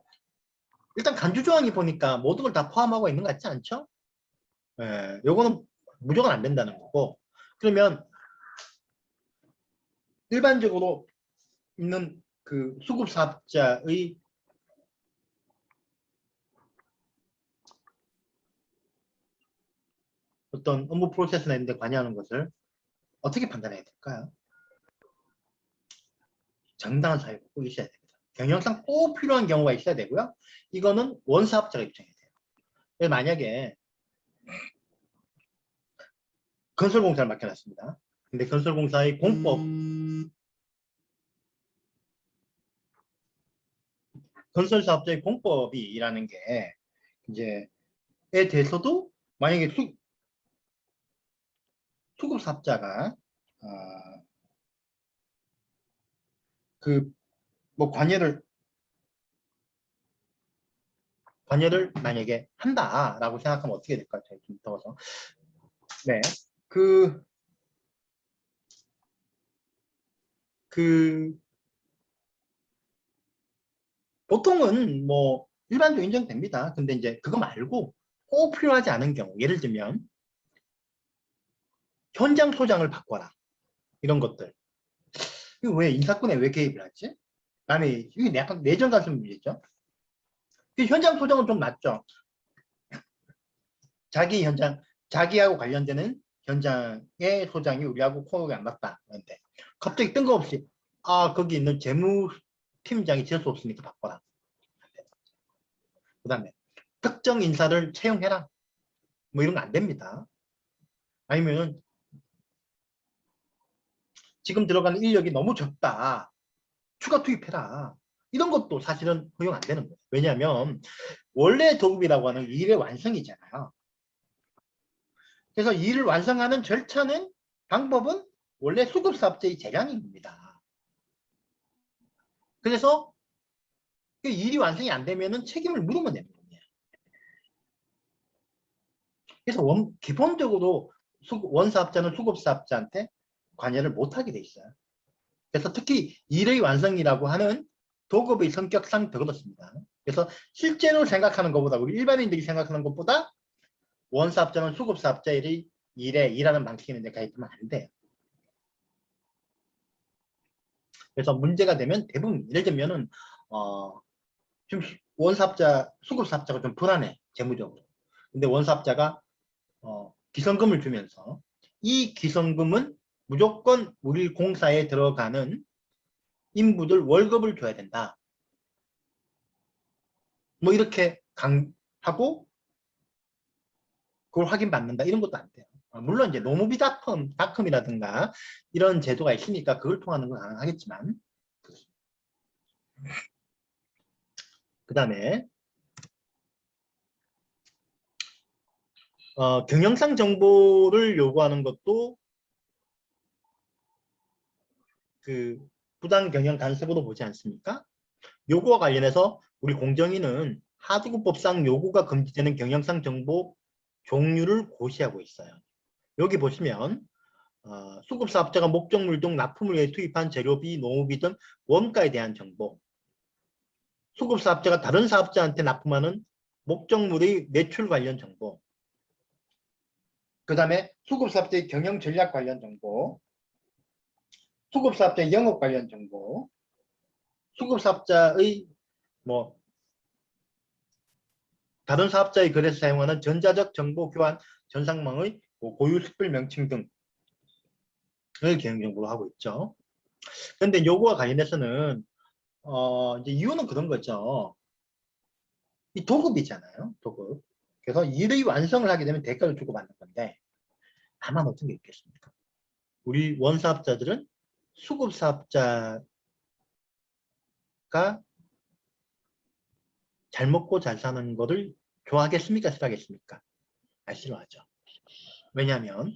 일단 간주 조항이 보니까 모든 걸 다 포함하고 있는 것 같지 않죠? 예, 요거는 무조건 안 된다는 거고. 그러면 일반적으로 있는 그 수급사업자의 어떤 업무 프로세스나 이런 데 관여하는 것을 어떻게 판단해야 될까요? 정당한 사유가 꼭 있어야 됩니다. 경영상 꼭 필요한 경우가 있어야 되고요. 이거는 원사업자가 입증해야 돼요. 만약에 건설공사를 맡겨놨습니다. 근데 건설공사의 공법, 건설사업자의 공법이라는 게 이제 에 대해서도 만약에 수급사업자가 그 뭐 관여를 만약에 한다라고 생각하면 어떻게 될까요? 좀 더워서. 네. 보통은 뭐 일반적으로 인정됩니다. 근데 이제 그거 말고 꼭 필요하지 않은 경우, 예를 들면 현장 소장을 바꿔라, 이런 것들. 이거 왜 인사권에 왜 개입을 하지? 아니, 이게 약간 내정 간섭 문제죠. 현장 소장은 좀 낫죠. 자기하고 관련되는 현장의 소장이 우리하고 코어가 안 맞다. 그런데 갑자기 뜬금없이 거기 있는 재무팀장이 질 수 없으니까 바꿔라. 그 다음에 특정 인사를 채용해라. 뭐 이런 거 안 됩니다. 아니면 지금 들어가는 인력이 너무 적다. 추가 투입해라. 이런 것도 사실은 허용 안 되는 거예요. 왜냐하면 원래 도급이라고 하는 일의 완성이잖아요. 그래서 일을 완성하는 절차는, 방법은 원래 수급사업자의 재량입니다. 그래서 그 일이 완성이 안 되면 책임을 물으면 되는 거예요. 그래서 기본적으로 원사업자는 수급사업자한테 관여를 못하게 돼 있어요. 그래서 특히 일의 완성이라고 하는 도급의 성격상 더 그렇습니다. 그래서 실제로 생각하는 것보다, 우리 일반인들이 생각하는 것보다 원사업자는 수급사업자의 일에 일하는 방식이 있는데 가입하면 안 돼요. 그래서 문제가 되면 대부분 예를 들면은 좀 원사업자, 수급사업자가 좀 불안해 재무적으로. 근데 원사업자가 기성금을 주면서 이 기성금은 무조건 우리 공사에 들어가는 인부들 월급을 줘야 된다. 뭐 이렇게 하고 그걸 확인받는다 이런 것도 안 돼요. 물론 이제 노무비닷컴이라든가 이런 제도가 있으니까 그걸 통하는 건 가능하겠지만 그 다음에 경영상 정보를 요구하는 것도 그 부당 경영 간섭으로 보지 않습니까? 요구와 관련해서 우리 공정위는 하도급법상 요구가 금지되는 경영상 정보 종류를 고시하고 있어요. 여기 보시면 수급사업자가 목적물 등 납품을 위해 투입한 재료비, 노무비 등 원가에 대한 정보, 수급사업자가 다른 사업자한테 납품하는 목적물의 매출 관련 정보, 그 다음에 수급사업자의 경영 전략 관련 정보, 수급사업자의 영업 관련 정보, 수급사업자의 뭐 다른 사업자의 거래에서 사용하는 전자적 정보 교환 전상망의 고유 습별 명칭 등을 경영정보로 하고 있죠. 그런데 요거와 관련해서는 이제 이유는 그런 거죠. 이 도급이잖아요. 도급. 그래서 일의 완성을 하게 되면 대가를 주고 받는 건데 다만 어떤 게 있겠습니까? 우리 원사업자들은 수급사업자가 잘 먹고 잘 사는 거를 좋아하겠습니까? 싫어하겠습니까? 싫어하죠. 왜냐하면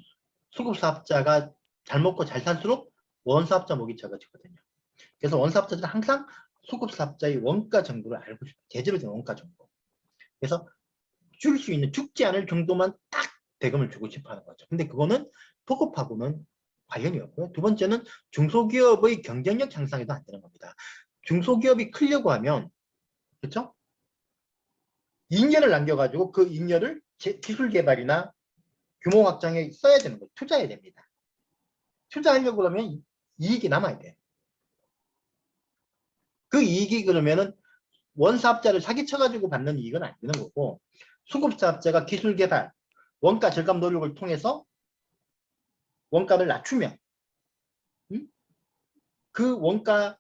수급사업자가 잘 먹고 잘 살수록 원사업자 목이 적어지거든요. 그래서 원사업자들은 항상 수급사업자의 원가 정보를 알고 싶어요. 제대로 된 원가 정보. 그래서 줄 수 있는 죽지 않을 정도만 딱 대금을 주고 싶어 하는 거죠. 근데 그거는 도급하고는 관련이 없고요. 두 번째는 중소기업의 경쟁력 향상에도 안 되는 겁니다. 중소기업이 크려고 하면 그렇죠? 인연을 남겨가지고 그 인연을 기술 개발이나 규모 확장에 써야 되는 거예요. 투자해야 됩니다. 투자하려고 그러면 이익이 남아야 돼요. 그 이익이 그러면은 원사업자를 사기쳐가지고 받는 이익은 안 되는 거고 수급사업자가 기술 개발, 원가 절감 노력을 통해서 원가를 낮추면 그 원가를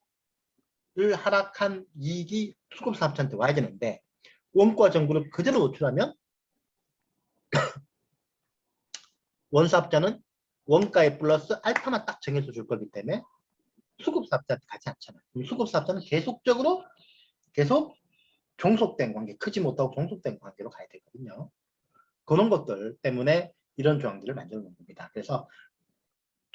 하락한 이익이 수급사업자한테 와야 되는데 원가 정보를 그대로 노출하면 원사업자는 원가에 플러스 알파만 딱 정해서 줄 거기 때문에 수급사업자한테 가지 않잖아요. 수급사업자는 계속적으로 계속 종속된 관계, 크지 못하고 종속된 관계로 가야 되거든요. 그런 것들 때문에 이런 조항들을 만들어 놓은 겁니다. 그래서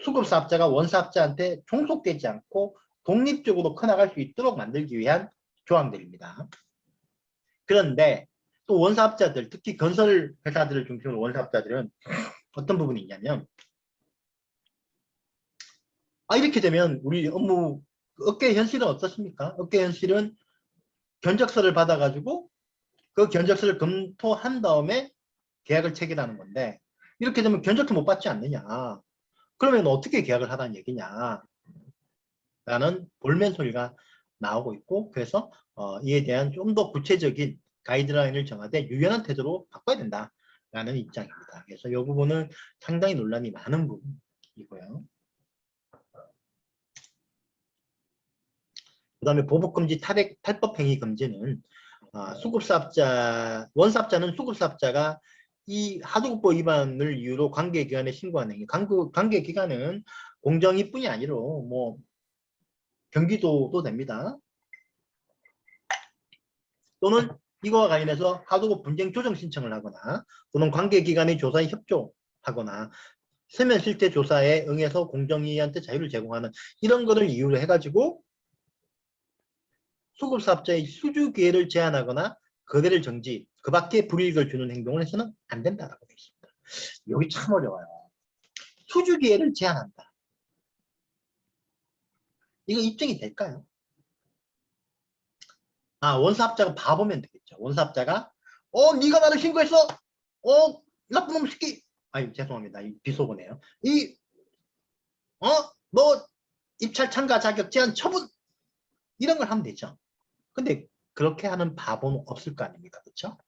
수급사업자가 원사업자한테 종속되지 않고 독립적으로 커나갈 수 있도록 만들기 위한 조항들입니다. 그런데 또 원사업자들, 특히 건설 회사들을 중심으로 원사업자들은 어떤 부분이 있냐면 이렇게 되면 우리 업무 업계 현실은 어떻습니까? 업계 현실은 견적서를 받아가지고 그 견적서를 검토한 다음에 계약을 체결하는 건데 이렇게 되면 견적도 못 받지 않느냐. 그러면 어떻게 계약을 하라는 얘기냐. 라는 볼멘 소리가 나오고 있고 그래서 이에 대한 좀 더 구체적인 가이드라인을 정하되 유연한 태도로 바꿔야 된다라는 입장입니다. 그래서 이 부분은 상당히 논란이 많은 부분이고요. 그 다음에 보복금지 탈법행위 금지는 원사업자는 수급사업자가 이 하도급법 위반을 이유로 관계기관에 신고하는 행위. 관계기관은 공정위뿐이 아니라 뭐 경기도도 됩니다. 또는 이거와 관련해서 하도급 분쟁 조정 신청을 하거나 또는 관계기관의 조사에 협조하거나 서면 실태 조사에 응해서 공정위한테 자유를 제공하는 이런 거를 이유로 해가지고 수급사업자의 수주 기회를 제한하거나 거래를 정지, 그 밖에 불이익을 주는 행동을 해서는 안 된다라고 되어 있습니다. 여기 참 어려워요. 수주 기회를 제한한다. 이거 입증이 될까요? 원사업자가 봐보면 되겠죠. 원사업자가 네가 나를 신고했어. 나쁜 놈 새끼. 죄송합니다. 이 비속어네요. 너 입찰 참가 자격 제한 처분 이런 걸 하면 되죠. 근데 그렇게 하는 바보는 없을 거 아닙니까? 그렇죠?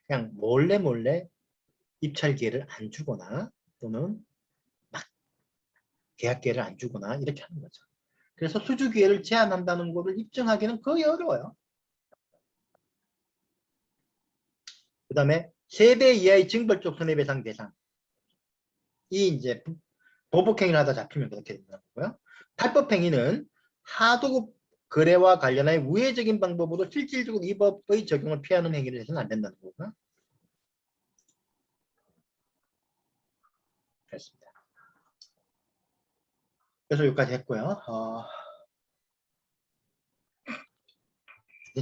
그냥 몰래 입찰 기회를 안 주거나 또는 막 계약 기회를 안 주거나 이렇게 하는 거죠. 그래서 수주 기회를 제한한다는 것을 입증하기는 거의 어려워요. 그 다음에 3배 이하의 징벌적 손해배상 대상. 이 이제 보복행위를 하다 잡히면 그렇게 된다는 거고요. 탈법행위는 하도급 거래와 관련한 우회적인 방법으로 실질적으로 이 법의 적용을 피하는 행위를 해서는 안 된다는 거고요. 그렇습니다. 그래서 여기까지 했고요.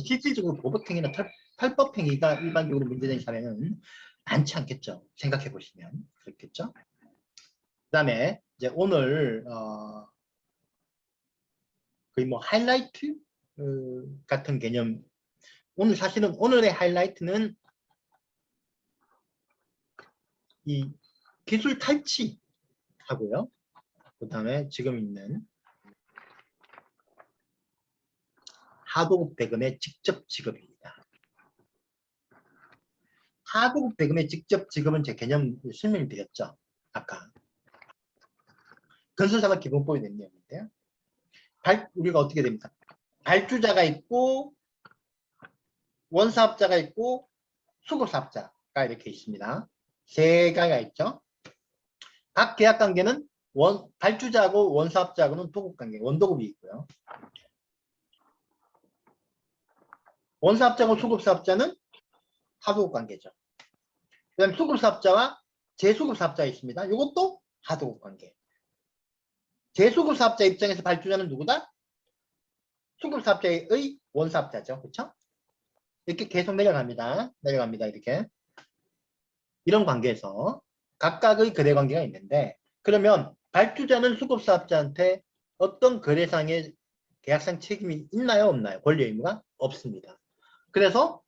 실질적으로 보복행위나 탈법행위가 일반적으로 문제된 사례는 많지 않겠죠. 생각해 보시면 그렇겠죠. 그 다음에 이제 오늘 거의 뭐 하이라이트 같은 개념. 오늘 사실은 오늘의 하이라이트는 이 기술 탈취하고요. 그 다음에 지금 있는 하도급 대금의 직접 지급입니다. 하도급 대금의 직접 지급은 제 개념 설명드렸죠. 아까 건설사가 기본법이 된 내용인데요. 우리가 어떻게 됩니까? 발주자가 있고 원사업자가 있고 수급사업자가 이렇게 있습니다. 세 가지가 있죠. 각 계약관계는 발주자하고 원사업자하고는 도급관계, 원도급이 있고요. 원사업자하고 수급사업자는 하도급관계죠. 그 다음에 수급사업자와 재수급사업자가 있습니다. 이것도 하도급관계. 재수급사업자 입장에서 발주자는 누구다? 수급사업자의 원사업자죠. 그렇죠? 이렇게 계속 내려갑니다. 이렇게. 이런 관계에서 각각의 거래관계가 있는데 그러면 발주자는 수급사업자한테 어떤 거래상의 계약상 책임이 있나요? 없나요? 권리 의무가 없습니다. 그래서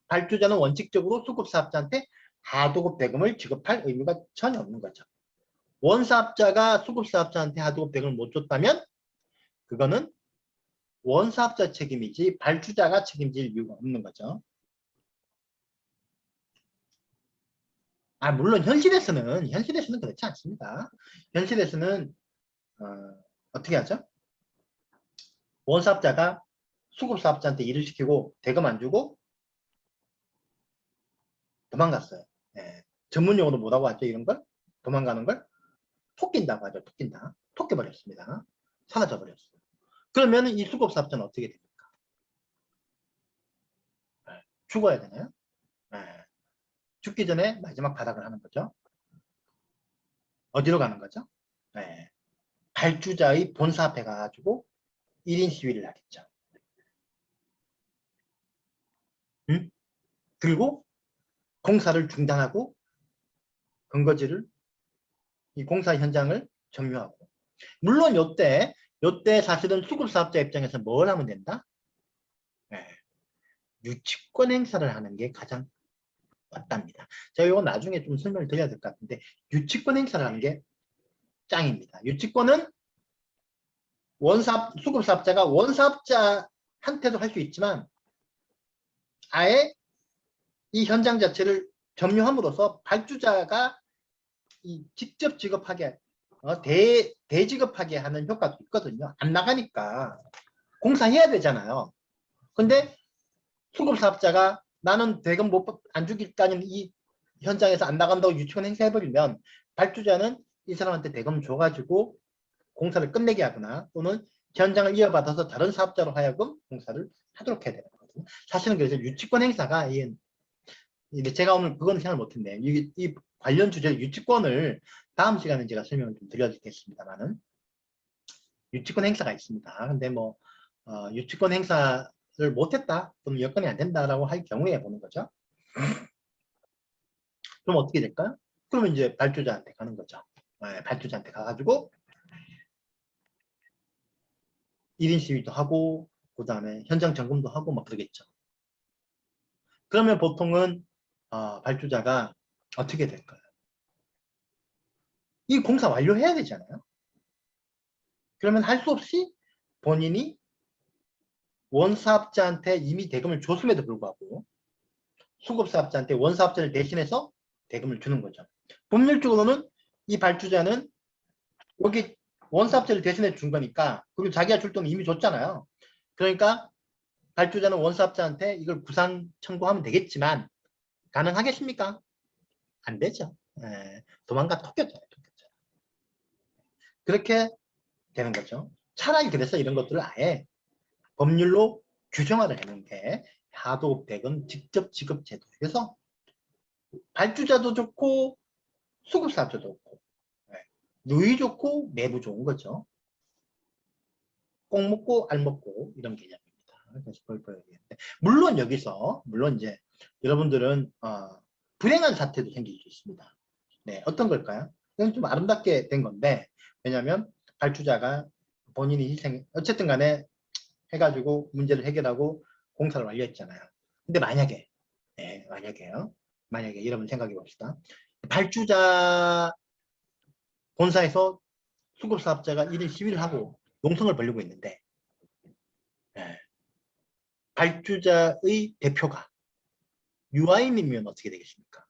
발주자는 원칙적으로 수급사업자한테 하도급 대금을 지급할 의무가 전혀 없는 거죠. 원사업자가 수급사업자한테 하도급 대금을 못 줬다면 그거는 원사업자 책임이지 발주자가 책임질 이유가 없는 거죠. 물론 현실에서는 그렇지 않습니다. 현실에서는 어떻게 하죠? 원사업자가 수급사업자한테 일을 시키고 대금 안 주고 도망갔어요. 네. 전문용어로 뭐라고 하죠? 이런 걸? 도망가는 걸? 토낀다고 하죠. 토낀다. 토끼버렸습니다. 사라져버렸어요. 그러면 이 수급사업자는 어떻게 됩니까? 네. 죽어야 되나요? 네. 죽기 전에 마지막 발악을 하는 거죠. 어디로 가는 거죠? 네. 발주자의 본사 앞에 가가지고 1인 시위를 하겠죠. 응? 그리고 공사를 중단하고 근거지를 이 공사 현장을 점유하고 물론 요때 사실은 수급사업자 입장에서 뭘 하면 된다? 네. 유치권 행사를 하는 게 가장 맞답니다. 제가 이거 나중에 좀 설명을 드려야 될 것 같은데 유치권 행사를 하는 게 짱입니다. 유치권은 수급사업자가 원사업자한테도 할 수 있지만 아예 이 현장 자체를 점유함으로써 발주자가 직접 지급하게 대지급하게 하는 효과도 있거든요. 안 나가니까 공사해야 되잖아요. 근데 수급사업자가 나는 대금 안 주겠다는 이 현장에서 안 나간다고 유치원 행사해버리면 발주자는 이 사람한테 대금 줘가지고 공사를 끝내게 하거나 또는 현장을 이어받아서 다른 사업자로 하여금 공사를 하도록 해야 되는 거거든요. 사실은 그래서 유치권 행사가 제가 오늘 그건 생각을 못했네요. 이 관련 주제 유치권을 다음 시간에 제가 설명을 좀 드려드리겠습니다만은 유치권 행사가 있습니다. 근데 뭐 유치권 행사를 못했다 또는 여건이 안 된다라고 할 경우에 보는 거죠. 그럼 어떻게 될까요? 그러면 이제 발주자한테 가는 거죠. 발주자한테 가가지고 1인 시위도 하고 그 다음에 현장 점검도 하고 막 그러겠죠. 그러면 보통은 발주자가 어떻게 될까요? 이 공사 완료해야 되잖아요. 그러면 할 수 없이 본인이 원사업자한테 이미 대금을 줬음에도 불구하고 수급사업자한테 원사업자를 대신해서 대금을 주는 거죠. 법률적으로는 이 발주자는 여기 원사업자를 대신해 준 거니까, 그리고 자기가 줄 돈은 이미 줬잖아요. 그러니까 발주자는 원사업자한테 이걸 구상 청구하면 되겠지만 가능하겠습니까? 안 되죠. 도망가 토꼈잖아요. 그렇게 되는 거죠. 차라리 그래서 이런 것들을 아예 법률로 규정화를 해놓은 게 하도급대금 직접 지급 제도. 그래서 발주자도 좋고 수급사업자도 좋고 누이 좋고 내부 좋은 거죠. 꼭 먹고 알 먹고 이런 개념입니다. 그래서 물론 여기서 이제 여러분들은 불행한 사태도 생길 수 있습니다. 네, 어떤 걸까요? 이건 좀 아름답게 된 건데, 왜냐하면 발주자가 본인이 희생, 어쨌든 간에 해가지고 문제를 해결하고 공사를 완료했잖아요. 근데 만약에, 네, 만약에 여러분 생각해 봅시다. 발주자 본사에서 수급사업자가 1인 시위를 하고 농성을 벌이고 있는데, 네, 발주자의 대표가 유아인이면 어떻게 되겠습니까?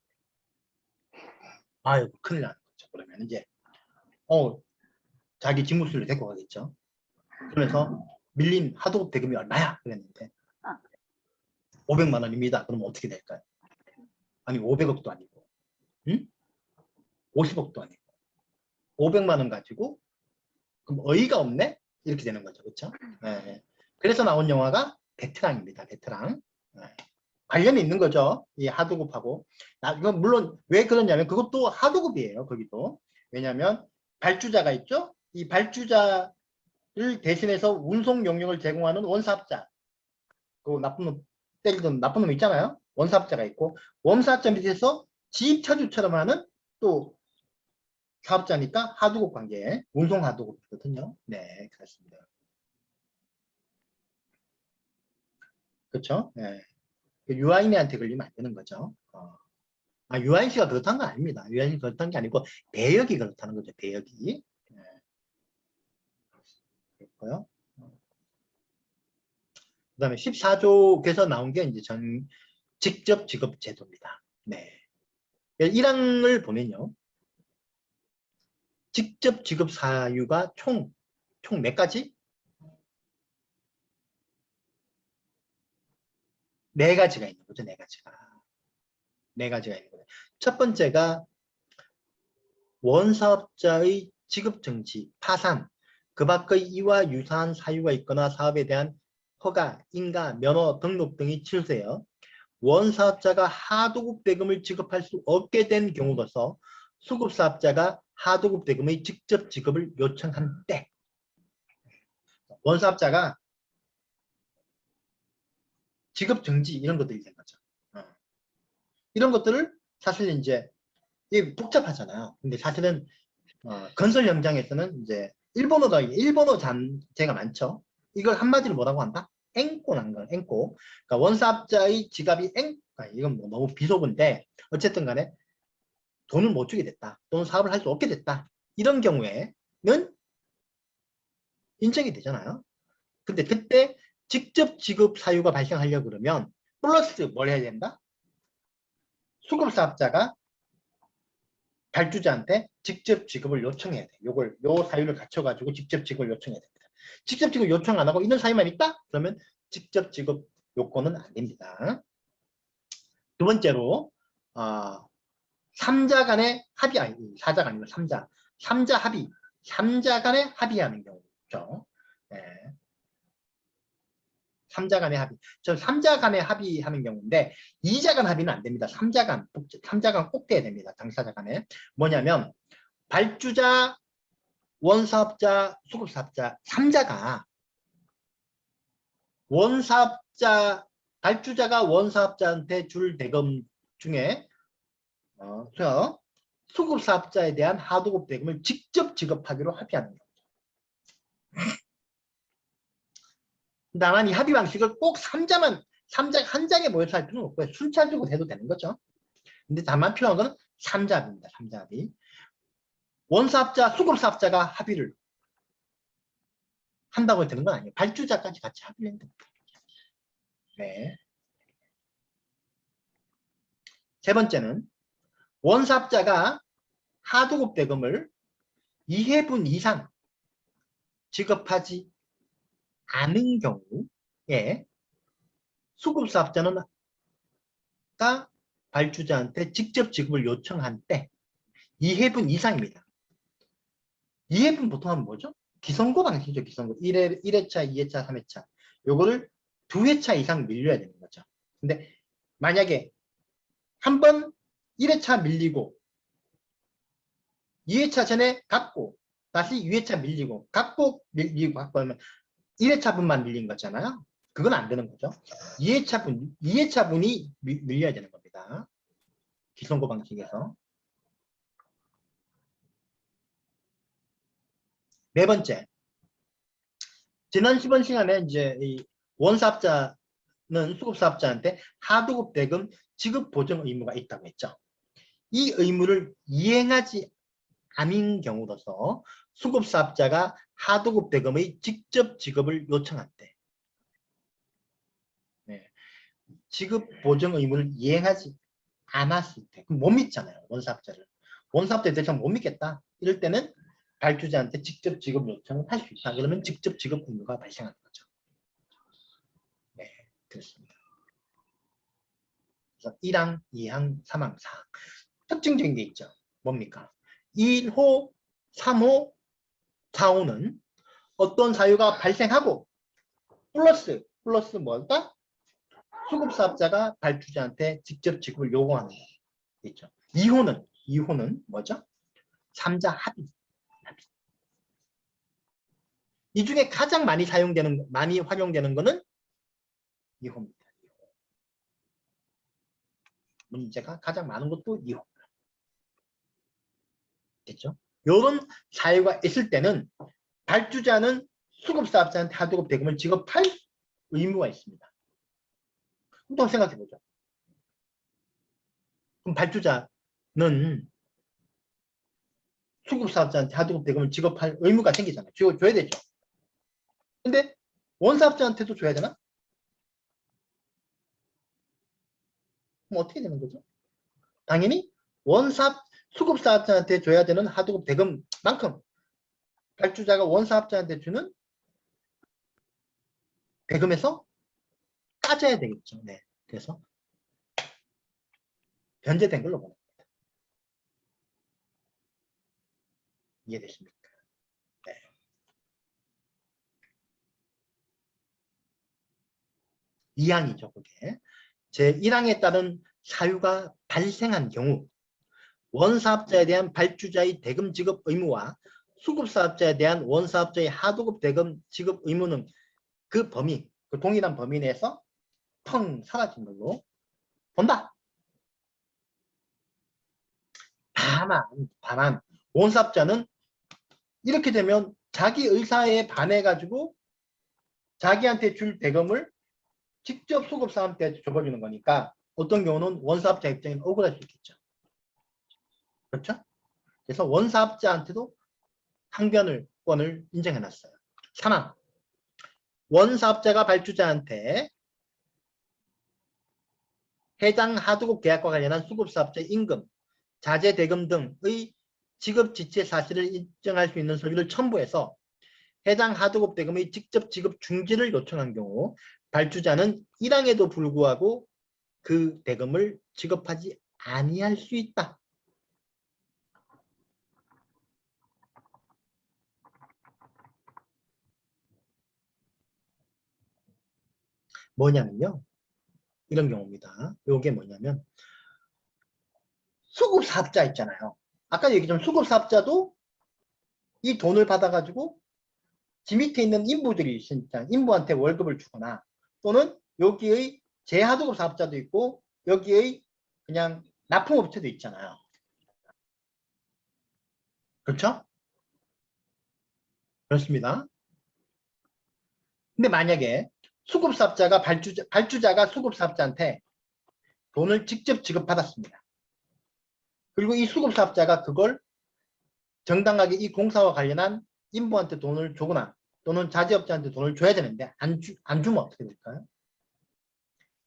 아유, 큰일 나는 거죠. 그러면 이제 자기 직무수를 데리고 가겠죠. 그러면서 밀린 하도급 대금이 얼마야? 그랬는데 500만 원입니다. 그러면 어떻게 될까요? 아니 500억도 아니고, 응? 50억도 아니고 500만 원 가지고 그럼 어이가 없네? 이렇게 되는 거죠. 그렇죠? 네. 그래서 나온 영화가 베테랑입니다. 베테랑. 네. 관련이 있는 거죠. 이 하도급하고. 이건 물론 왜 그러냐면 그것도 하도급이에요. 거기도. 왜냐하면 발주자가 있죠. 이 발주자를 대신해서 운송 용역을 제공하는 원사업자. 그 나쁜 놈 때리던 나쁜 놈 있잖아요. 원사업자가 있고 원사업자 밑에서 지입차주처럼 하는 또 사업자니까 하도급 관계, 운송 하도급이거든요. 네, 그렇습니다. 그렇죠? 네. 유아인한테 걸리면 안 되는 거죠. 유아인 씨가 그렇다는 건 아닙니다. 유아인 씨 그렇다는 게 아니고 배역이 그렇다는 거죠. 배역이. 네. 그렇고요. 그 다음에 14조에서 나온 게 이제 직접 지급 제도입니다. 네. 1항을 보면요. 직접 지급 사유가 총 몇 가지? 4가지가 있는 거죠. 4가지가. 4가지가 있는 거죠. 첫 번째가 원사업자의 지급정지, 파산, 그 밖의 이와 유사한 사유가 있거나 사업에 대한 허가, 인가, 면허, 등록 등이 취소되어 원사업자가 하도급 대금을 지급할 수 없게 된 경우로서 수급사업자가 하도급 대금의 직접 지급을 요청한 때, 원사업자가 지급정지 이런 것들이 된 거죠. 이런 것들을 사실 이제 이게 복잡하잖아요. 근데 사실은 건설 현장에서는 이제 일본어 잔재가 많죠. 이걸 한마디로 뭐라고 한다? 앵꼬라는 걸 앵꼬. 그러니까 원사업자의 지갑이 이건 뭐 너무 비속어인데 어쨌든 간에 돈을 못 주게 됐다. 또는 사업을 할 수 없게 됐다. 이런 경우에는 인정이 되잖아요. 근데 그때 직접 지급 사유가 발생하려고 그러면 플러스 뭘 해야 된다? 수급사업자가 발주자한테 직접 지급을 요청해야 돼. 요 사유를 갖춰가지고 직접 지급을 요청해야 됩니다. 직접 지급 요청 안 하고 이런 사유만 있다? 그러면 직접 지급 요건은 안 됩니다. 두 번째로, 3자 간의 합의, 아니, 4자가 아니고 3자. 3자 합의. 3자 간의 합의하는 경우죠. 네. 3자 간의 합의. 저 3자 간의 합의하는 경우인데 2자 간 합의는 안 됩니다. 3자 간 꼭 돼야 됩니다. 당사자 간에. 뭐냐면 발주자, 원사업자, 수급사업자 3자가 발주자가 원사업자한테 줄 대금 중에 수급사업자에 대한 하도급 대금을 직접 지급하기로 합의하는 거죠. 다만 이 합의 방식을 꼭 3자 한 장에 모여서 할 필요는 없고요. 순차적으로 해도 되는 거죠. 근데 다만 필요한 거는 3자 합의입니다. 3자 합의. 원사업자, 수급사업자가 합의를 한다고 되는 건 아니에요. 발주자까지 같이 합의를 해야 됩니다. 네. 세 번째는 원사업자가 하도급 대금을 2회분 이상 지급하지 않은 경우에 수급사업자는 발주자한테 직접 지급을 요청한 때 2회분 이상입니다. 2회분 보통 하면 뭐죠? 기선고 방식이죠. 기선고. 1회차, 2회차, 3회차. 요거를 2회차 이상 밀려야 되는 거죠. 근데 만약에 한 번 1회차 밀리고 2회차 전에 갚고 다시 2회차 밀리고 갚고 밀리고 갚고 하면 1회차 분만 밀린 거잖아요. 그건 안 되는 거죠. 2회차 분이 밀려야 되는 겁니다. 기선고 방식에서. 네 번째. 지난 10원 시간에 이제 이 원사업자는 수급사업자한테 하도급 대금 지급 보증 의무가 있다고 했죠. 이 의무를 이행하지 않은 경우로서 수급사업자가 하도급 대금의 직접 지급을 요청할 때 네. 지급 보증 의무를 이행하지 않았을 때 그럼 못 믿잖아요. 원사업자를. 원사업자에 대해서 못 믿겠다. 이럴 때는 발주자한테 직접 지급 요청을 할 수 있다. 그러면 직접 지급 의무가 발생하는 거죠. 네, 그렇습니다. 그래서 1항, 2항, 3항, 4항. 특징적인 게 있죠. 뭡니까? 1호, 3호, 4호는 어떤 사유가 발생하고 플러스 뭐다? 수급사업자가 발주자한테 직접 지급을 요구하는 거 있죠. 2호는 뭐죠? 3자 합의. 이 중에 가장 많이 활용되는 거는 2호입니다. 문제가 가장 많은 것도 2호. 됐죠? 이런 사유가 있을 때는 발주자는 수급사업자한테 하도급 대금을 지급할 의무가 있습니다. 한번 생각해보죠. 그럼 발주자는 수급사업자한테 하도급 대금을 지급할 의무가 생기잖아요. 줘야 되죠. 근데 원사업자한테도 줘야 되나? 그럼 어떻게 되는 거죠? 당연히 수급사업자한테 줘야 되는 하도급 대금만큼 발주자가 원사업자한테 주는 대금에서 따져야 되겠죠. 네. 그래서 변제된 걸로 봅니다. 이해되십니까? 네. 이항이죠, 그게. 제1항에 따른 사유가 발생한 경우 원사업자에 대한 발주자의 대금 지급 의무와 수급사업자에 대한 원사업자의 하도급 대금 지급 의무는 그 범위, 그 동일한 범위 내에서 펑 사라진 걸로 본다. 다만 원사업자는 이렇게 되면 자기 의사에 반해가지고 자기한테 줄 대금을 직접 수급사한테 줘버리는 거니까 어떤 경우는 원사업자 입장에는 억울할 수 있겠죠. 그렇죠? 그래서 원사업자한테도 항변권을 인정해놨어요. 3항. 원사업자가 발주자한테 해당 하도급 계약과 관련한 수급사업자의 임금, 자재 대금 등의 지급 지체 사실을 인정할 수 있는 서류를 첨부해서 해당 하도급 대금의 직접 지급 중지를 요청한 경우 발주자는 1항에도 불구하고 그 대금을 지급하지 아니할 수 있다. 뭐냐면요. 이런 경우입니다. 이게 뭐냐면 수급사업자 있잖아요. 아까 얘기했지만 수급사업자도 이 돈을 받아가지고 지 밑에 있는 인부들이 있으니까 인부한테 월급을 주거나 또는 여기의 재하도급 사업자도 있고 여기의 그냥 납품업체도 있잖아요. 그렇죠? 그렇습니다. 근데 만약에 수급사업자가 발주자가 수급사업자한테 돈을 직접 지급받았습니다. 그리고 이 수급사업자가 그걸 정당하게 이 공사와 관련한 인부한테 돈을 주거나 또는 자재업자한테 돈을 줘야 되는데 안 주면 어떻게 될까요?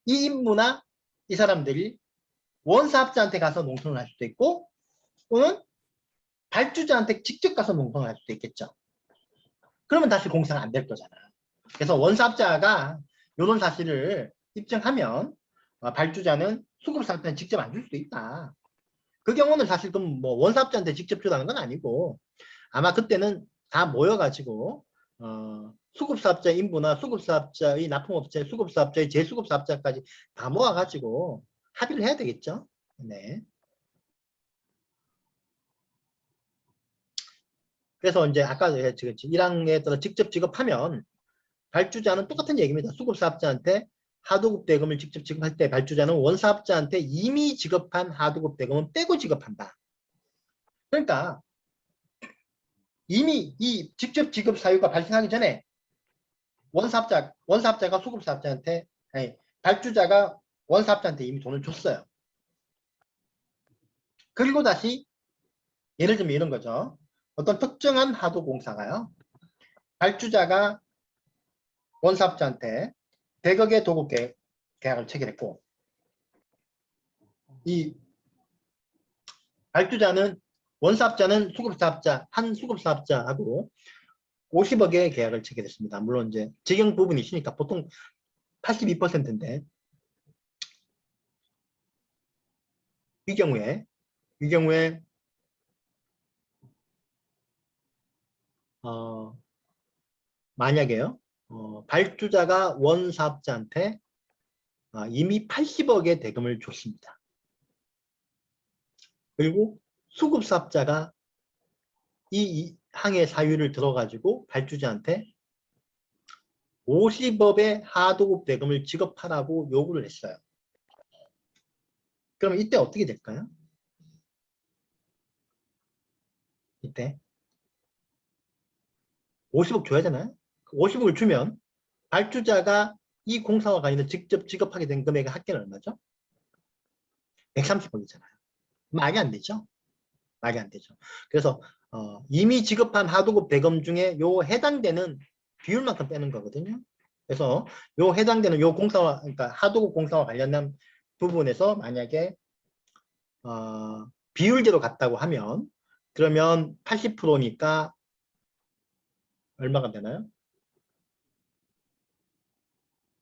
이 인부나 이 사람들이 원사업자한테 가서 농성을 할 수도 있고 또는 발주자한테 직접 가서 농성을 할 수도 있겠죠. 그러면 다시 공사가 안 될 거잖아. 그래서 원사업자가 이런 사실을 입증하면 발주자는 수급사업자한테 직접 안 줄 수도 있다. 그 경우는 사실 그럼 뭐 원사업자한테 직접 주라는 건 아니고 아마 그때는 다 모여가지고 수급사업자 인부나 수급사업자의 납품업체, 수급사업자의 재수급사업자까지 다 모아가지고 합의를 해야 되겠죠. 네. 그래서 이제 아까 지금 1항에 따라 직접 지급하면 발주자는 똑같은 얘기입니다. 수급사업자한테 하도급 대금을 직접 지급할 때 발주자는 원사업자한테 이미 지급한 하도급 대금은 빼고 지급한다. 그러니까 이미 이 직접 지급 사유가 발생하기 전에 원사업자가 수급사업자한테 아니, 발주자가 원사업자한테 이미 돈을 줬어요. 그리고 다시 예를 들면 이런 거죠. 어떤 특정한 하도공사가요. 발주자가 원사업자한테 100억의 도급 계약을 체결했고 이 발주자는 원사업자는 한 수급사업자하고 50억의 계약을 체결했습니다. 물론 이제 직영 부분이 있으니까 보통 82%인데 이 경우에 만약에요. 발주자가 원사업자한테 이미 80억의 대금을 줬습니다. 그리고 수급사업자가 이 항의 사유를 들어가지고 발주자한테 50억의 하도급 대금을 지급하라고 요구를 했어요. 그러면 이때 어떻게 될까요? 이때 50억 줘야 되나요? 50억을 주면 발주자가 이 공사와 관련해서 직접 지급하게 된 금액의 합계는 얼마죠? 130억이잖아요. 말이 안 되죠? 말이 안 되죠. 그래서 이미 지급한 하도급 대금 중에 요 해당되는 비율만큼 빼는 거거든요. 그래서 요 해당되는 요 공사와 그러니까 하도급 공사와 관련된 부분에서 만약에 비율대로 갔다고 하면 그러면 80%니까 얼마가 되나요?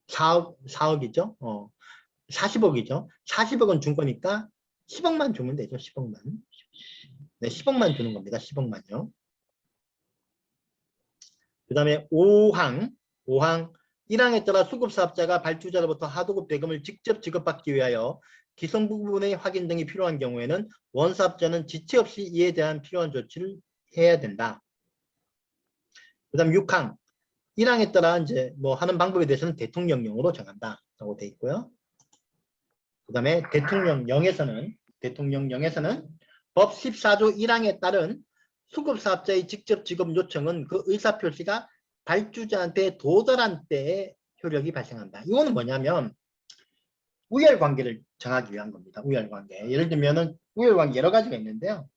4억이죠. 40억이죠. 40억은 준 거니까 10억만 주면 되죠. 10억만. 네, 10억만 주는 겁니다. 10억만요. 그 다음에 5항 1항에 따라 수급사업자가 발주자로부터 하도급 대금을 직접 지급받기 위하여 기성 부분의 확인 등이 필요한 경우에는 원사업자는 지체 없이 이에 대한 필요한 조치를 해야 된다. 그 다음 6항 1항에 따라 이제 뭐 하는 방법에 대해서는 대통령령으로 정한다 라고 되어 있고요. 그 다음에 대통령령에서는 법 14조 1항에 따른 수급사업자의 직접 지급 요청은 그 의사표시가 발주자한테 도달한 때에 효력이 발생한다. 이거는 뭐냐면 우열관계를 정하기 위한 겁니다. 우열관계. 예를 들면은 우열관계 여러 가지가 있는데요.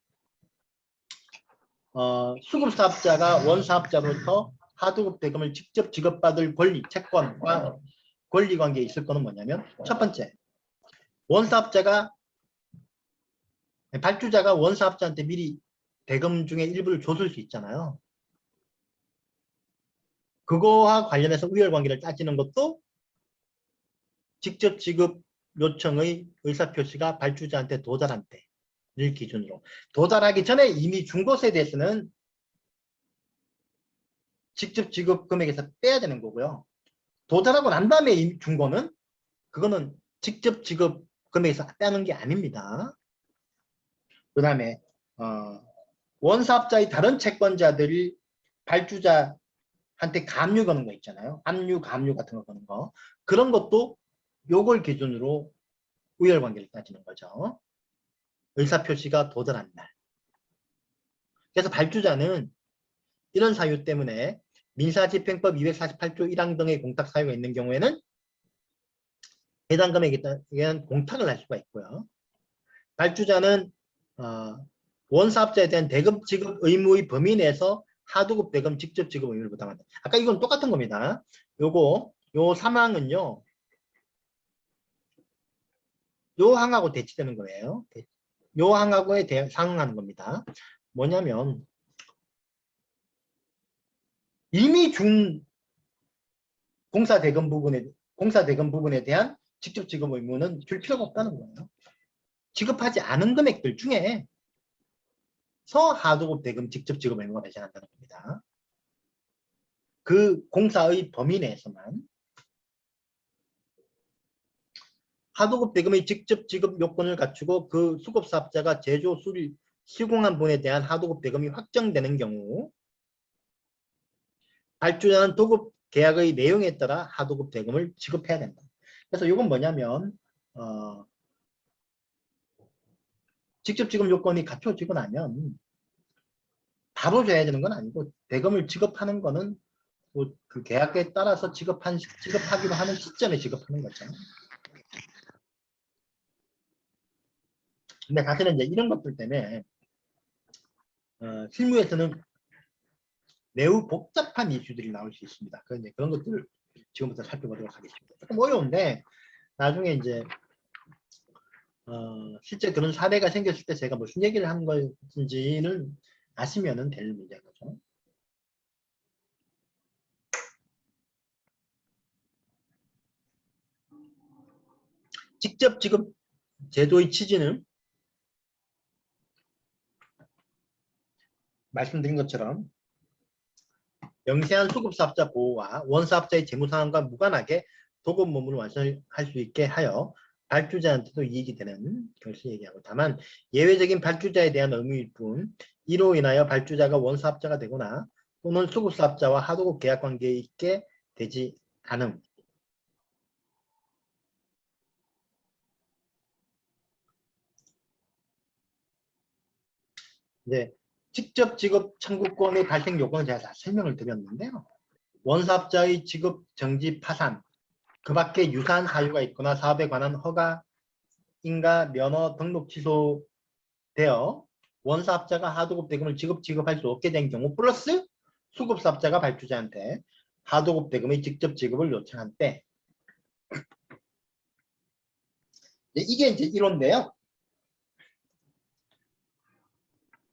수급사업자가 원사업자로부터 하도급 대금을 직접 지급받을 권리, 채권과 권리관계에 있을 거는 뭐냐면 첫 번째, 발주자가 원사업자한테 미리 대금 중에 일부를 줬을 수 있잖아요. 그거와 관련해서 우열관계를 따지는 것도 직접 지급 요청의 의사표시가 발주자한테 도달한 때를 기준으로 도달하기 전에 이미 준 것에 대해서는 직접 지급 금액에서 빼야 되는 거고요. 도달하고 난 다음에 준 거는 그거는 직접 지급 금액에서 빼는 게 아닙니다. 그 다음에 원사업자의 다른 채권자들이 발주자한테 감유 거는 거 있잖아요. 압류, 감유 같은 거 거는 거. 그런 것도 요걸 기준으로 우열관계를 따지는 거죠. 의사표시가 도달한 날. 그래서 발주자는 이런 사유 때문에 민사집행법 248조 1항 등의 공탁 사유가 있는 경우에는 해당 금액에 대한 공탁을 할 수가 있고요. 발주자는 원사업자에 대한 대금 지급 의무의 범위 내에서 하도급 대금 직접 지급 의무를 부담한다. 아까 이건 똑같은 겁니다. 요 상황은요. 요 항하고 대치되는 거예요. 요 항하고에 상응하는 겁니다. 뭐냐면 이미 준 공사 대금 부분에 대한 직접 지급 의무는 줄 필요가 없다는 거예요. 지급하지 않은 금액들 중에 하도급 대금 직접 지급 의무가 발생한다는 겁니다. 그 공사의 범위 내에서만 하도급 대금의 직접 지급 요건을 갖추고 그 수급사업자가 제조, 수리, 시공한 분에 대한 하도급 대금이 확정되는 경우 발주자는 도급 계약의 내용에 따라 하도급 대금을 지급해야 된다. 그래서 이건 뭐냐면 직접 지급 요건이 갖춰지고 나면 바로 줘야 되는 건 아니고 대금을 지급하는 거는 뭐그 계약에 따라서 지급하기로 하는 시점에 지급하는 거죠. 근데 사실은 이제 이런 것들 때문에 실무에서는 매우 복잡한 이슈들이 나올 수 있습니다. 그런 것들을 지금부터 살펴보도록 하겠습니다. 조금 어려운데 나중에 이제 실제 그런 사례가 생겼을 때 제가 무슨 얘기를 한 건지는 아시면은 될 문제인 거죠. 직접 지급 제도의 취지는 말씀드린 것처럼 영세한 수급사업자 보호와 원사업자의 재무상황과 무관하게 도급 업무를 완수할 수 있게 하여 발주자한테도 이익이 되는 것을 얘기하고, 다만 예외적인 발주자에 대한 의무일 뿐 이로 인하여 발주자가 원사업자가 되거나 또는 수급사업자와 하도급 계약관계에 있게 되지 않음. 네, 직접 지급 청구권의 발생 요건을 제가 다 설명을 드렸는데요. 원사업자의 지급 정지 파산, 그 밖에 유사한 사유가 있거나 사업에 관한 허가, 인가, 면허, 등록 취소되어 원사업자가 하도급 대금을 지급할 수 없게 된 경우 플러스 수급사업자가 발주자한테 하도급 대금의 직접 지급을 요청한 때, 이게 이제 1호인데요.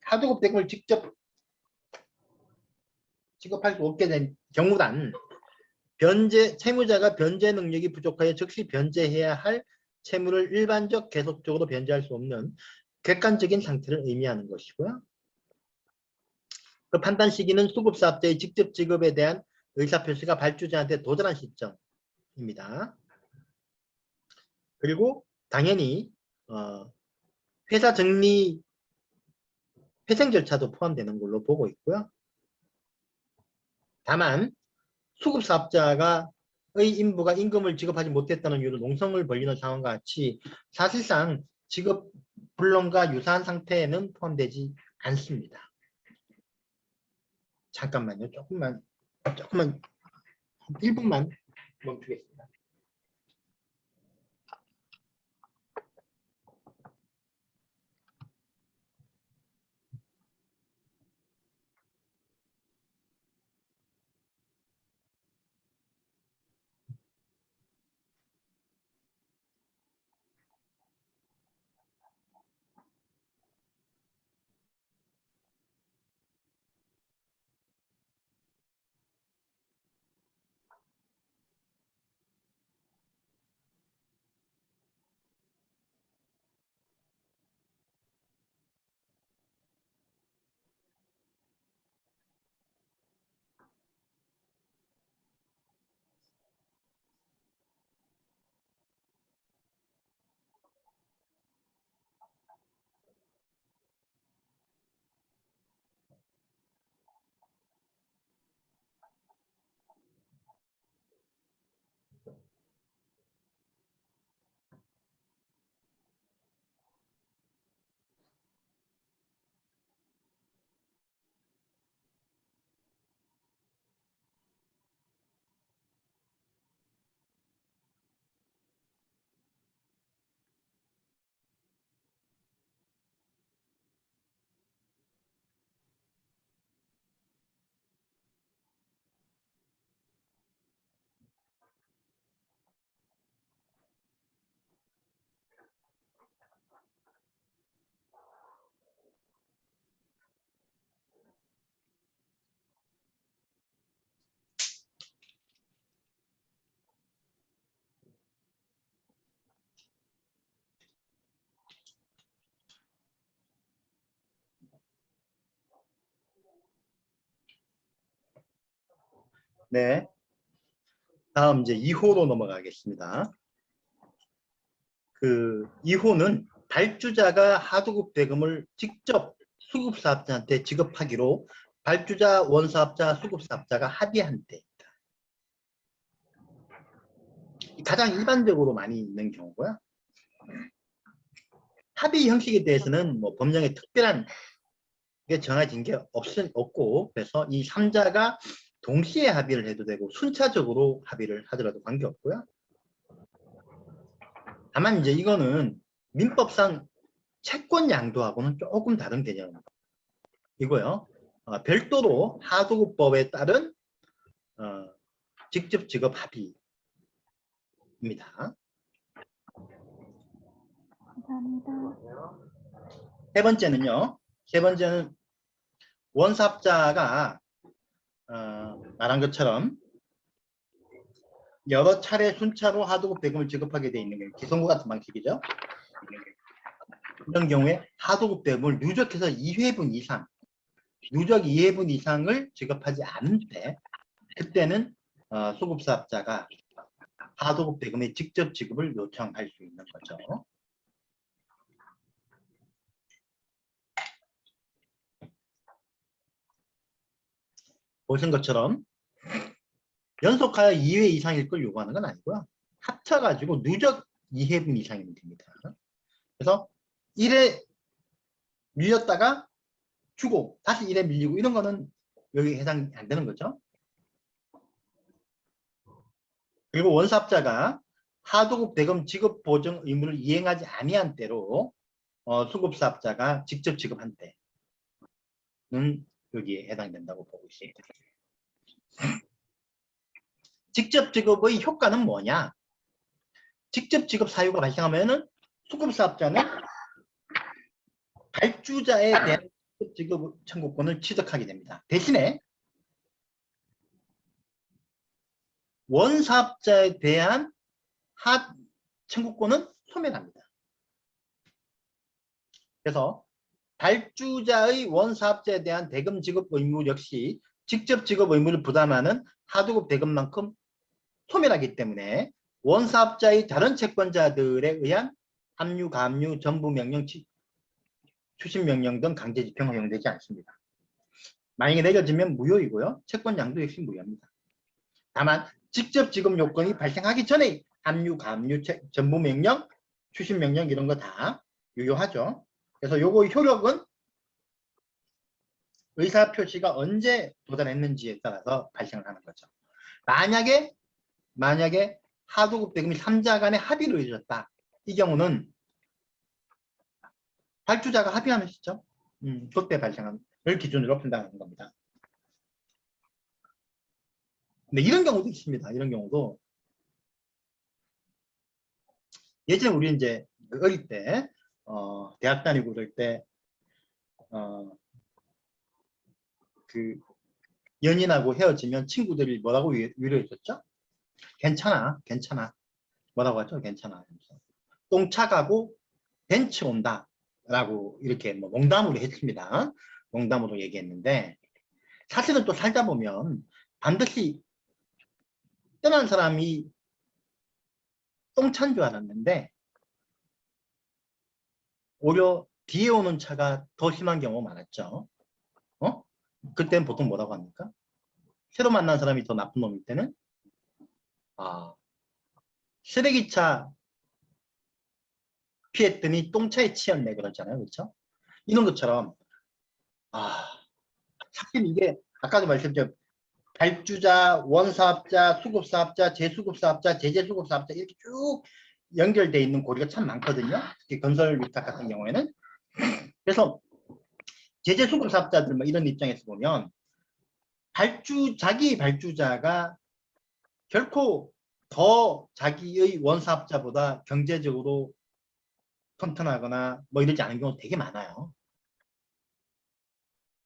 하도급 대금을 직접 지급할 수 없게 된 경우란 채무자가 변제 능력이 부족하여 즉시 변제해야 할 채무를 일반적 계속적으로 변제할 수 없는 객관적인 상태를 의미하는 것이고요. 그 판단 시기는 수급사업자의 직접 지급에 대한 의사표시가 발주자한테 도달한 시점입니다. 그리고 당연히 회사 정리 회생 절차도 포함되는 걸로 보고 있고요. 다만 수급사업자가 의 인부가 임금을 지급하지 못했다는 이유로 농성을 벌이는 상황과 같이 사실상 지급 불능과 유사한 상태에는 포함되지 않습니다. 잠깐만요. 조금만 1분만 멈추겠습니다. 네. 다음 이제 2호로 넘어가겠습니다. 그 2호는 발주자가 하도급 대금을 직접 수급사업자한테 지급하기로 발주자, 원사업자, 수급사업자가 합의한 때입니다. 가장 일반적으로 많이 있는 경우고요. 합의 형식에 대해서는 뭐 법령에 특별한 게 정해진 게 없고, 그래서 이 3자가 동시에 합의를 해도 되고 순차적으로 합의를 하더라도 관계없고요. 다만 이제 이거는 민법상 채권 양도하고는 조금 다른 개념이고요. 별도로 하도급법에 따른 직접 지급 합의입니다. 감사합니다. 세 번째는 원사업자가 말한 것처럼 여러 차례 순차로 하도급 대금을 지급하게 돼 있는 게 기성구 같은 방식이죠. 이런 경우에 하도급 대금을 누적해서 2회분 이상, 누적 2회분 이상을 지급하지 않을 때, 그때는 수급사업자가 하도급 대금의 직접 지급을 요청할 수 있는 거죠. 보신 것처럼 연속하여 2회 이상일 걸 요구하는 건 아니고요. 합쳐가지고 누적 2회분 이상이면 됩니다. 그래서 1회 밀렸다가 주고 다시 1회 밀리고 이런 거는 여기 해당이 안 되는 거죠. 그리고 원사업자가 하도급 대금 지급 보증 의무를 이행하지 아니한 때로 수급사업자가 직접 지급한 때는 여기에 해당된다고 보고 있습니다. 직접 지급의 효과는 뭐냐? 직접 지급 사유가 발생하면은 수급사업자는 발주자에 대한 지급 청구권을 취득하게 됩니다. 대신에 원사업자에 대한 청구권은 소멸합니다. 그래서 발주자의 원사업자에 대한 대금 지급 의무 역시 직접 지급 의무를 부담하는 하도급 대금만큼 소멸하기 때문에 원사업자의 다른 채권자들에 의한 압류, 가압류, 전부명령, 추심명령 등 강제 집행 허용되지 않습니다. 만약에 내려지면 무효이고요. 채권 양도 역시 무효입니다. 다만 직접 지급 요건이 발생하기 전에 압류, 가압류, 전부명령, 추심명령 이런 거 다 유효하죠. 그래서 요거 효력은 의사표시가 언제 도달했는지에 따라서 발생을 하는 거죠. 만약에 하도급 대금이 3자 간의 합의로 이루어졌다. 이 경우는 발주자가 합의하는 시점, 그때 발생한 걸 기준으로 판단하는 겁니다. 근데 이런 경우도 있습니다. 이런 경우도 예전에 우리 이제 어릴 때 대학 다니고 그럴 때 그 연인하고 헤어지면 친구들이 뭐라고 위로해줬죠? 괜찮아, 괜찮아. 뭐라고 하죠? 괜찮아. 똥차 가고 벤츠 온다. 라고 이렇게 뭐 농담으로 했습니다. 농담으로 얘기했는데 사실은 또 살다 보면 반드시 떠난 사람이 똥차인 줄 알았는데 오히려 뒤에 오는 차가 더 심한 경우가 많았죠. 그때는 보통 뭐라고 합니까? 새로 만난 사람이 더 나쁜 놈일 때는 쓰레기차 피했더니 똥차에 치였네 그러잖아요. 그렇죠? 이런 것처럼 사실 이게 아까도 말씀드렸죠. 발주자, 원사업자, 수급사업자, 재수급사업자, 제재수급사업자 이렇게 쭉 연결되어 있는 고리가 참 많거든요. 특히 건설 위탁 같은 경우에는. 그래서 제재수급사업자들 뭐 이런 입장에서 보면 자기 발주자가 결코 더 자기의 원사업자보다 경제적으로 튼튼하거나 뭐 이러지 않은 경우 되게 많아요.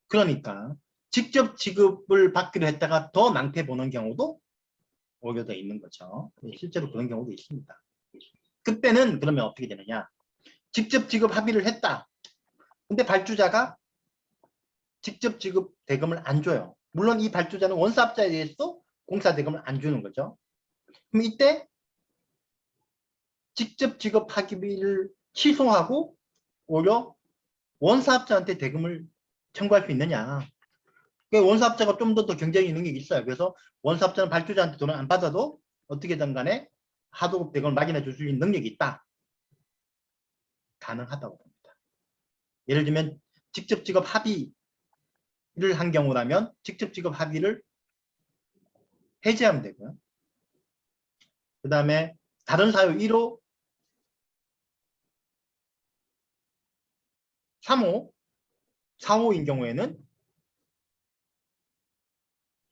그러니까 직접 지급을 받기로 했다가 더 낭패 보는 경우도 오히려 더 있는 거죠. 실제로 그런 경우도 있습니다. 그때는 그러면 어떻게 되느냐? 직접 지급 합의를 했다. 근데 발주자가 직접 지급 대금을 안 줘요. 물론 이 발주자는 원사업자에 대해서 공사 대금을 안 주는 거죠. 그럼 이때 직접 지급 파기비를 취소하고 오히려 원사업자한테 대금을 청구할 수 있느냐. 원사업자가 좀 더 경쟁 능력이 있어요. 그래서 원사업자는 발주자한테 돈을 안 받아도 어떻게든 간에 하도급 대금을 마련해 줄 수 있는 능력이 있다. 가능하다고 봅니다. 예를 들면 직접 지급 합의를 한 경우라면 직접 지급 합의를 해제하면 되고요. 그 다음에 다른 사유 1호, 3호, 4호인 경우에는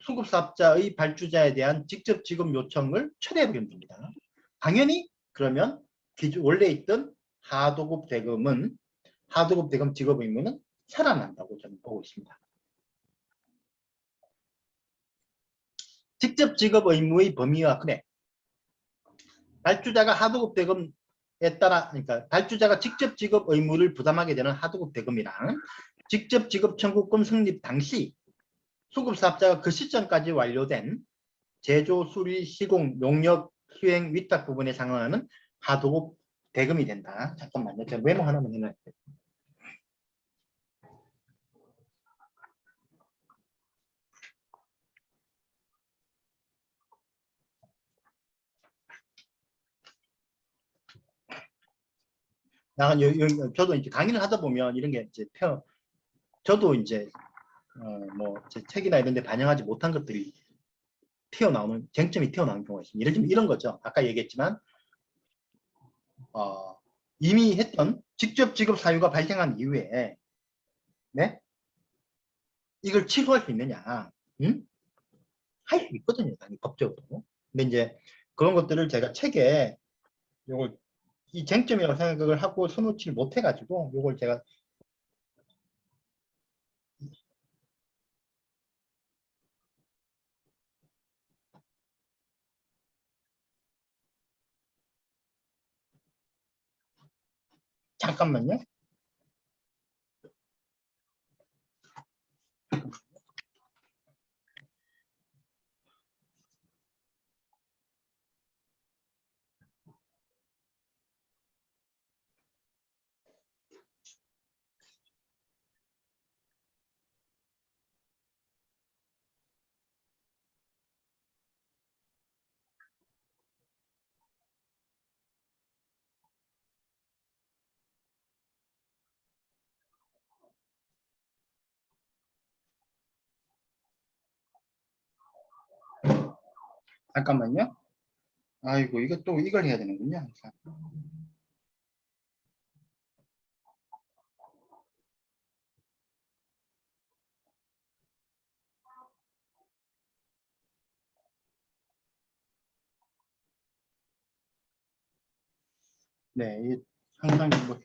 수급사업자의 발주자에 대한 직접 지급 요청을 철회해버리면 됩니다. 당연히 그러면 원래 있던 하도급 대금 지급 의무는 살아난다고 저는 보고 있습니다. 직접 지급 의무의 범위와 금액. 발주자가 하도급 대금에 따라, 그러니까 발주자가 직접 지급 의무를 부담하게 되는 하도급 대금이랑 직접 지급 청구권 성립 당시 수급사업자가 그 시점까지 완료된 제조, 수리, 시공, 용역, 수행, 위탁 부분에 상응하는 하도급 대금이 된다. 잠깐만요. 제가 메모 하나만 해놔야 돼요. 저도 이제 강의를 하다 보면 이런 게 이제 저도 이제 뭐 제 책이나 이런 데 반영하지 못한 것들이 쟁점이 튀어나오는 경우가 있습니다. 예를 들면 이런 거죠. 아까 얘기했지만 이미 했던 직접 지급 사유가 발생한 이후에 네? 이걸 취소할 수 있느냐? 응? 할 수 있거든요. 당연히 법적으로. 근데 이제 그런 것들을 제가 책에 요걸 이 쟁점이라고 생각을 하고 손놓지를 못해가지고 요걸 제가 잠깐만요. 잠깐만요. 아이고 이거 또 이걸 해야 되는군요. 네, 항상 뭐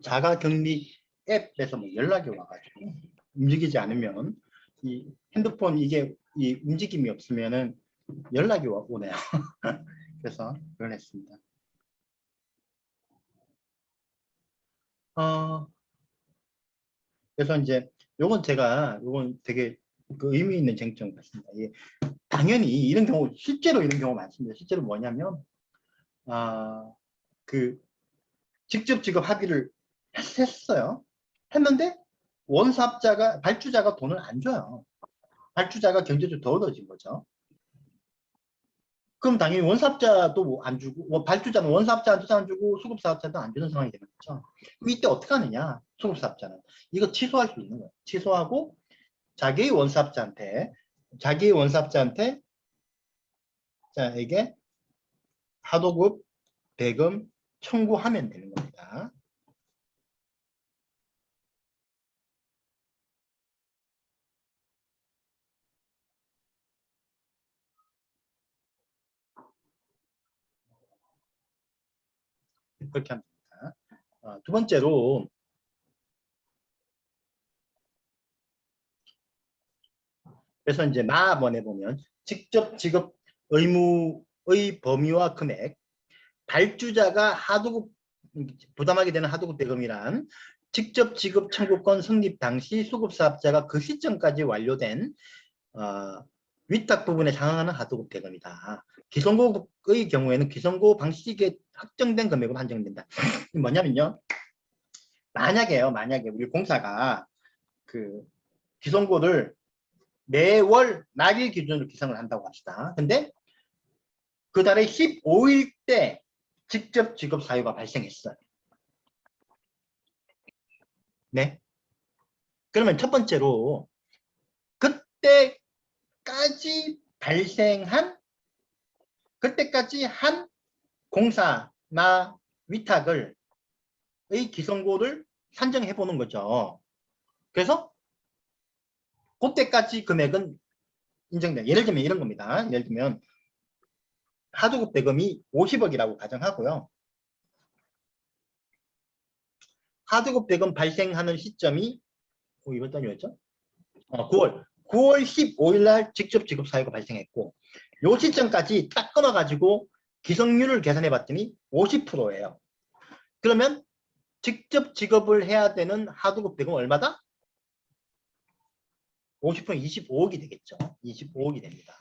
자가격리 앱에서 뭐 연락이 와가지고 움직이지 않으면 이 핸드폰 이게 이 움직임이 없으면은 연락이 오네요. 그래서 그걸 했습니다. 그래서 이제 요건 되게 그 의미 있는 쟁점 같습니다. 당연히 이런 경우 실제로 이런 경우 많습니다. 실제로 뭐냐면 그 직접 지급 합의를 했어요. 했는데 발주자가 돈을 안 줘요. 발주자가 경제적으로 더 어려워진 거죠. 그럼 당연히 원사업자도 안 주고 발주자는 원사업자한테도 안 주고 수급사업자도 안 주는 상황이 되는 거죠. 그럼 이때 어떻게 하느냐? 수급사업자는 이거 취소할 수 있는 거예요. 취소하고 자기의 원사업자한테 자에게 하도급 대금 청구하면 되는 겁니다. 그렇게 합니다. 두 번째로 그래서 이제 마번에 보면 직접 지급 의무의 범위와 금액, 발주자가 하도급 부담하게 되는 하도급 대금이란 직접 지급 청구권 성립 당시 수급사업자가 그 시점까지 완료된 위탁 부분에 상환하는 하도급 대금이다. 기성고의 경우에는 기성고 방식에 확정된 금액으로 한정된다. 이게 뭐냐면요. 만약에 우리 공사가 그 기성고를 매월 날일 기준으로 기성을 한다고 합시다. 근데 그 달에 15일 때 직접 지급 사유가 발생했어요. 네. 그러면 첫 번째로 그때까지 한 공사나 위탁을 의 기성고를 산정해 보는 거죠. 그래서 그때까지 금액은 인정돼요. 예를 들면 이런 겁니다. 예를 들면 하도급 대금이 50억이라고 가정하고요. 하도급 대금 발생하는 시점이 이번 달이었죠? 9월 15일 날 직접 지급 사유가 발생했고 요 시점까지 딱 끊어가지고 기성률을 계산해 봤더니 50%예요. 그러면 직접 지급을 해야 되는 하도급 대금은 얼마다? 50% 25억이 되겠죠. 25억이 됩니다.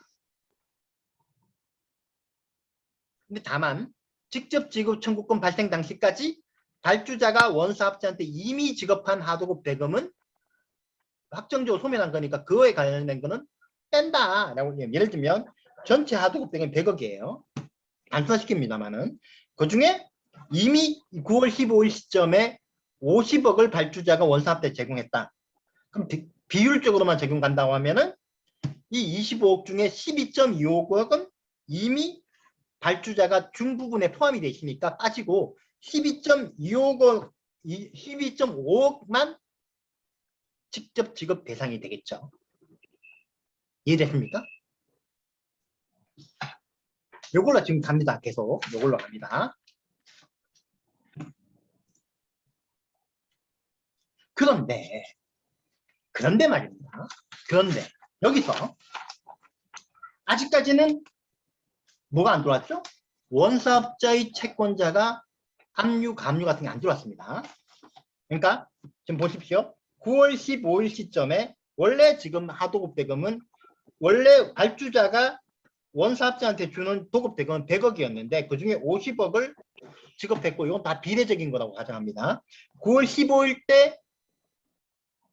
근데 다만 직접 지급 청구권 발생 당시까지 발주자가 원사업자한테 이미 지급한 하도급 대금은 확정적으로 소멸한 거니까 그거에 관련된 거는 뺀다라고 예를 들면 전체 하도급 대금이 100억이에요. 단순화시킵니다만은 그 중에 이미 9월 15일 시점에 50억을 발주자가 원사업자에 제공했다. 그럼 비율적으로만 적용 간다고 하면은 이 25억 중에 12.25억은 이미 발주자가 중부분에 포함이 되어 있으니까 빠지고 12.5억만 직접 지급 대상이 되겠죠. 이해됐습니까? 요걸로 지금 갑니다. 계속 요걸로 갑니다. 그런데 말입니다. 그런데 여기서 아직까지는 뭐가 안 들어왔죠? 원사업자의 채권자가 압류, 감류 같은 게 안 들어왔습니다. 그러니까 지금 보십시오. 9월 15일 시점에 원래 지금 하도급 대금은 원래 발주자가 원사업자한테 주는 도급 대금은 100억이었는데 그중에 50억을 지급했고 이건 다 비례적인 거라고 가정합니다. 9월 15일 때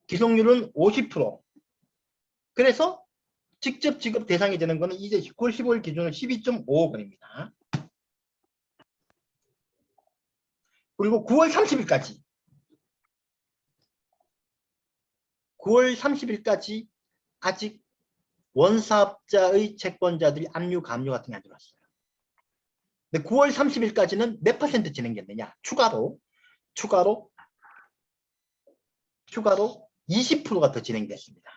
기속률은 50%. 그래서 직접 지급 대상이 되는 거는 이제 9월 15일 기준으로 12.5억 원입니다. 그리고 9월 30일까지 아직 원사업자의 채권자들이 압류, 감류 같은 게 안 들어왔어요. 근데 9월 30일까지는 몇 퍼센트 진행됐느냐? 추가로 20%가 더 진행됐습니다.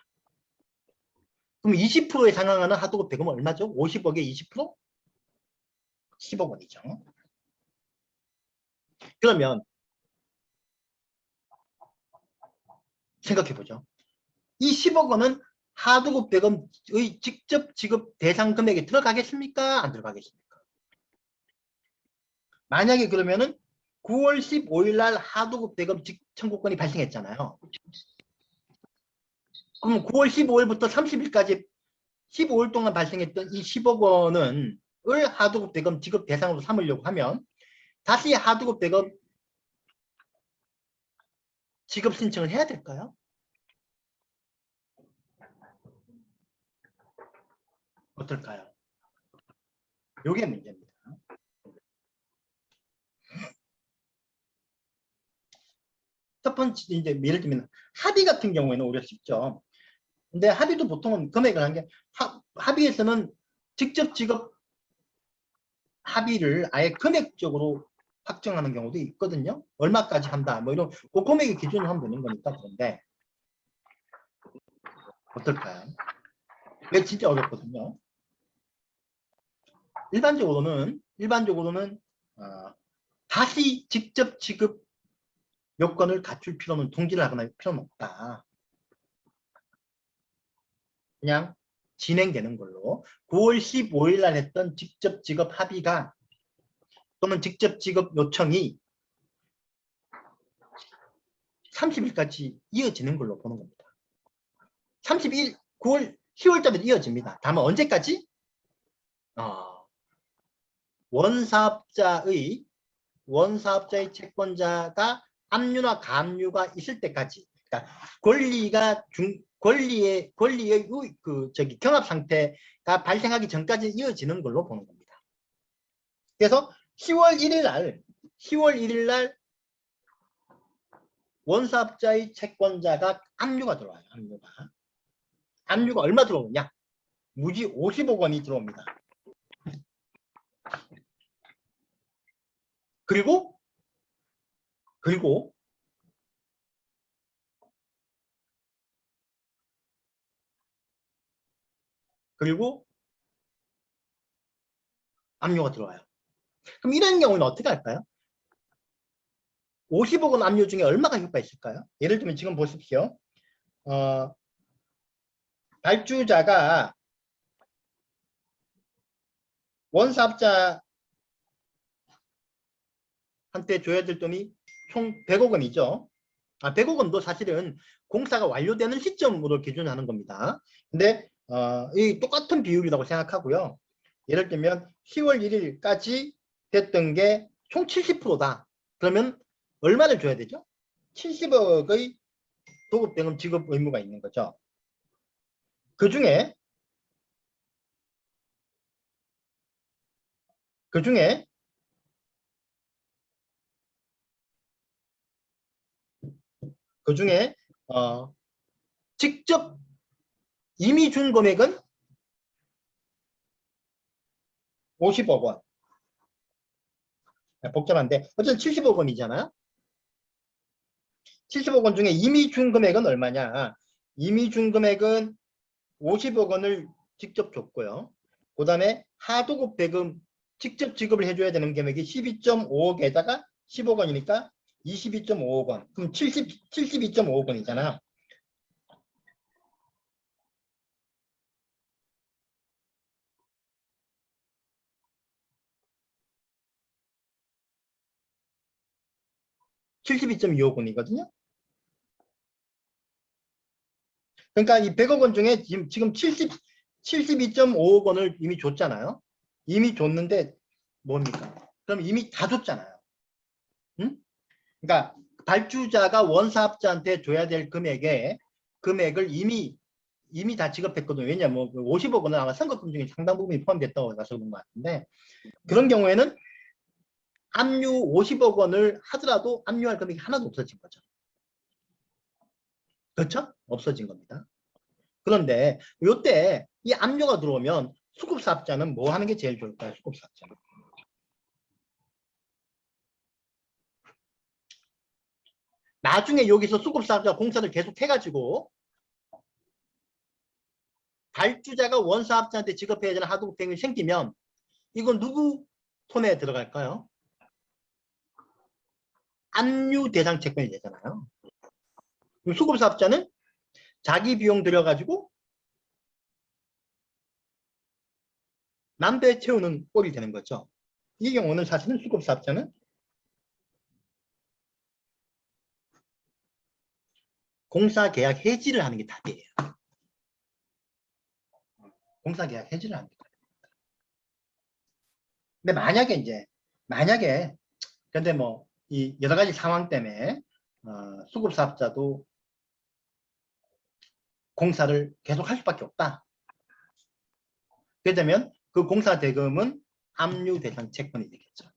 그럼 20%에 상환하는 하도급 대금은 얼마죠? 50억에 20%? 10억 원이죠. 그러면 생각해보죠. 이 10억 원은 하도급 대금의 직접 지급 대상 금액에 들어가겠습니까? 안 들어가겠습니까? 만약에 그러면은 9월 15일 날 하도급 대금 청구권이 발생했잖아요. 그럼 9월 15일부터 30일까지 15일 동안 발생했던 이 10억 원은 하도급 대금 지급 대상으로 삼으려고 하면 다시 하도급 대금 지급 신청을 해야 될까요? 어떨까요? 요게 문제입니다. 첫 번째 이제 예를 들면 합의 같은 경우에는 오히려 쉽죠. 근데 합의도 보통은 금액을 한 게 합의에서는 직접 지급 합의를 아예 금액적으로 확정하는 경우도 있거든요. 얼마까지 한다 뭐 이런 그 금액의 기준을 하면 되는 거니까. 그런데 어떨까요? 이게 진짜 어렵거든요. 일반적으로는 다시 직접 지급 요건을 갖출 필요는 통지를 하거나 할 필요는 없다. 그냥 진행되는 걸로 9월 15일 날 했던 직접 지급 합의가 또는 직접 지급 요청이 30일까지 이어지는 걸로 보는 겁니다. 9월 10월달부터 이어집니다. 다만 언제까지? 원사업자의 채권자가 압류나 가압류가 있을 때까지, 그러니까 권리의 경합 상태가 발생하기 전까지 이어지는 걸로 보는 겁니다. 그래서 10월 1일 날 원사업자의 채권자가 압류가 들어와요. 압류가 얼마 들어오냐? 무지 50억 원이 들어옵니다. 그리고 압류가 들어와요. 그럼 이런 경우는 어떻게 할까요? 50억 원 압류 중에 얼마가 효과가 있을까요? 예를 들면 지금 보십시오. 발주자가 원사업자한테 줘야 될 돈이 총 100억 원이죠. 100억 원도 사실은 공사가 완료되는 시점으로 기준하는 겁니다. 근데 이 똑같은 비율이라고 생각하고요. 예를 들면 10월 1일까지 됐던 게 총 70%다. 그러면 얼마를 줘야 되죠? 70억의 도급대금 지급 의무가 있는 거죠. 그 중에 직접 이미 준 금액은 50억 원. 복잡한데 어쨌든 70억 원이잖아요. 70억 원 중에 이미 준 금액은 얼마냐? 이미 준 금액은 50억 원을 직접 줬고요. 그 다음에 하도급 대금 직접 지급을 해줘야 되는 금액이 12.5억에다가 10억 원이니까 22.5억 원. 그럼 72.5억 원이잖아요. (72.2억 원이거든요) 그러니까 이 100억 원 중에 지금 72.5억 원을 이미 줬잖아요. 이미 줬는데 뭡니까? 그럼 이미 다 줬잖아요. 응? 그러니까 발주자가 원사업자한테 줘야 될 금액을 이미 다 지급했거든요. 왜냐면 50억 원은 아마 선거금 중에 상당 부분이 포함됐다고 봐서 그런 것 같은데, 그런 경우에는 압류 50억 원을 하더라도 압류할 금액이 하나도 없어진 거죠. 그렇죠? 없어진 겁니다. 그런데 이때 이 압류가 들어오면 수급사업자는 뭐 하는 게 제일 좋을까요? 수급사업자는. 나중에 여기서 수급사업자 공사를 계속 해가지고 발주자가 원사업자한테 지급해야 되는 하도급 대금이 생기면 이건 누구 손에 들어갈까요? 압류 대상 채권이 되잖아요. 수급사업자는 자기 비용 들여가지고 남배 채우는 꼴이 되는 거죠. 이 경우는 사실은 수급사업자는 공사계약 해지를 하는 게 답이에요. 공사계약 해지를 하는 게 답입니다. 근데 만약에 근데 뭐 이 여러 가지 상황 때문에 수급사업자도 공사를 계속 할 수밖에 없다. 그러면 그 공사 대금은 압류 대상 채권이 되겠죠.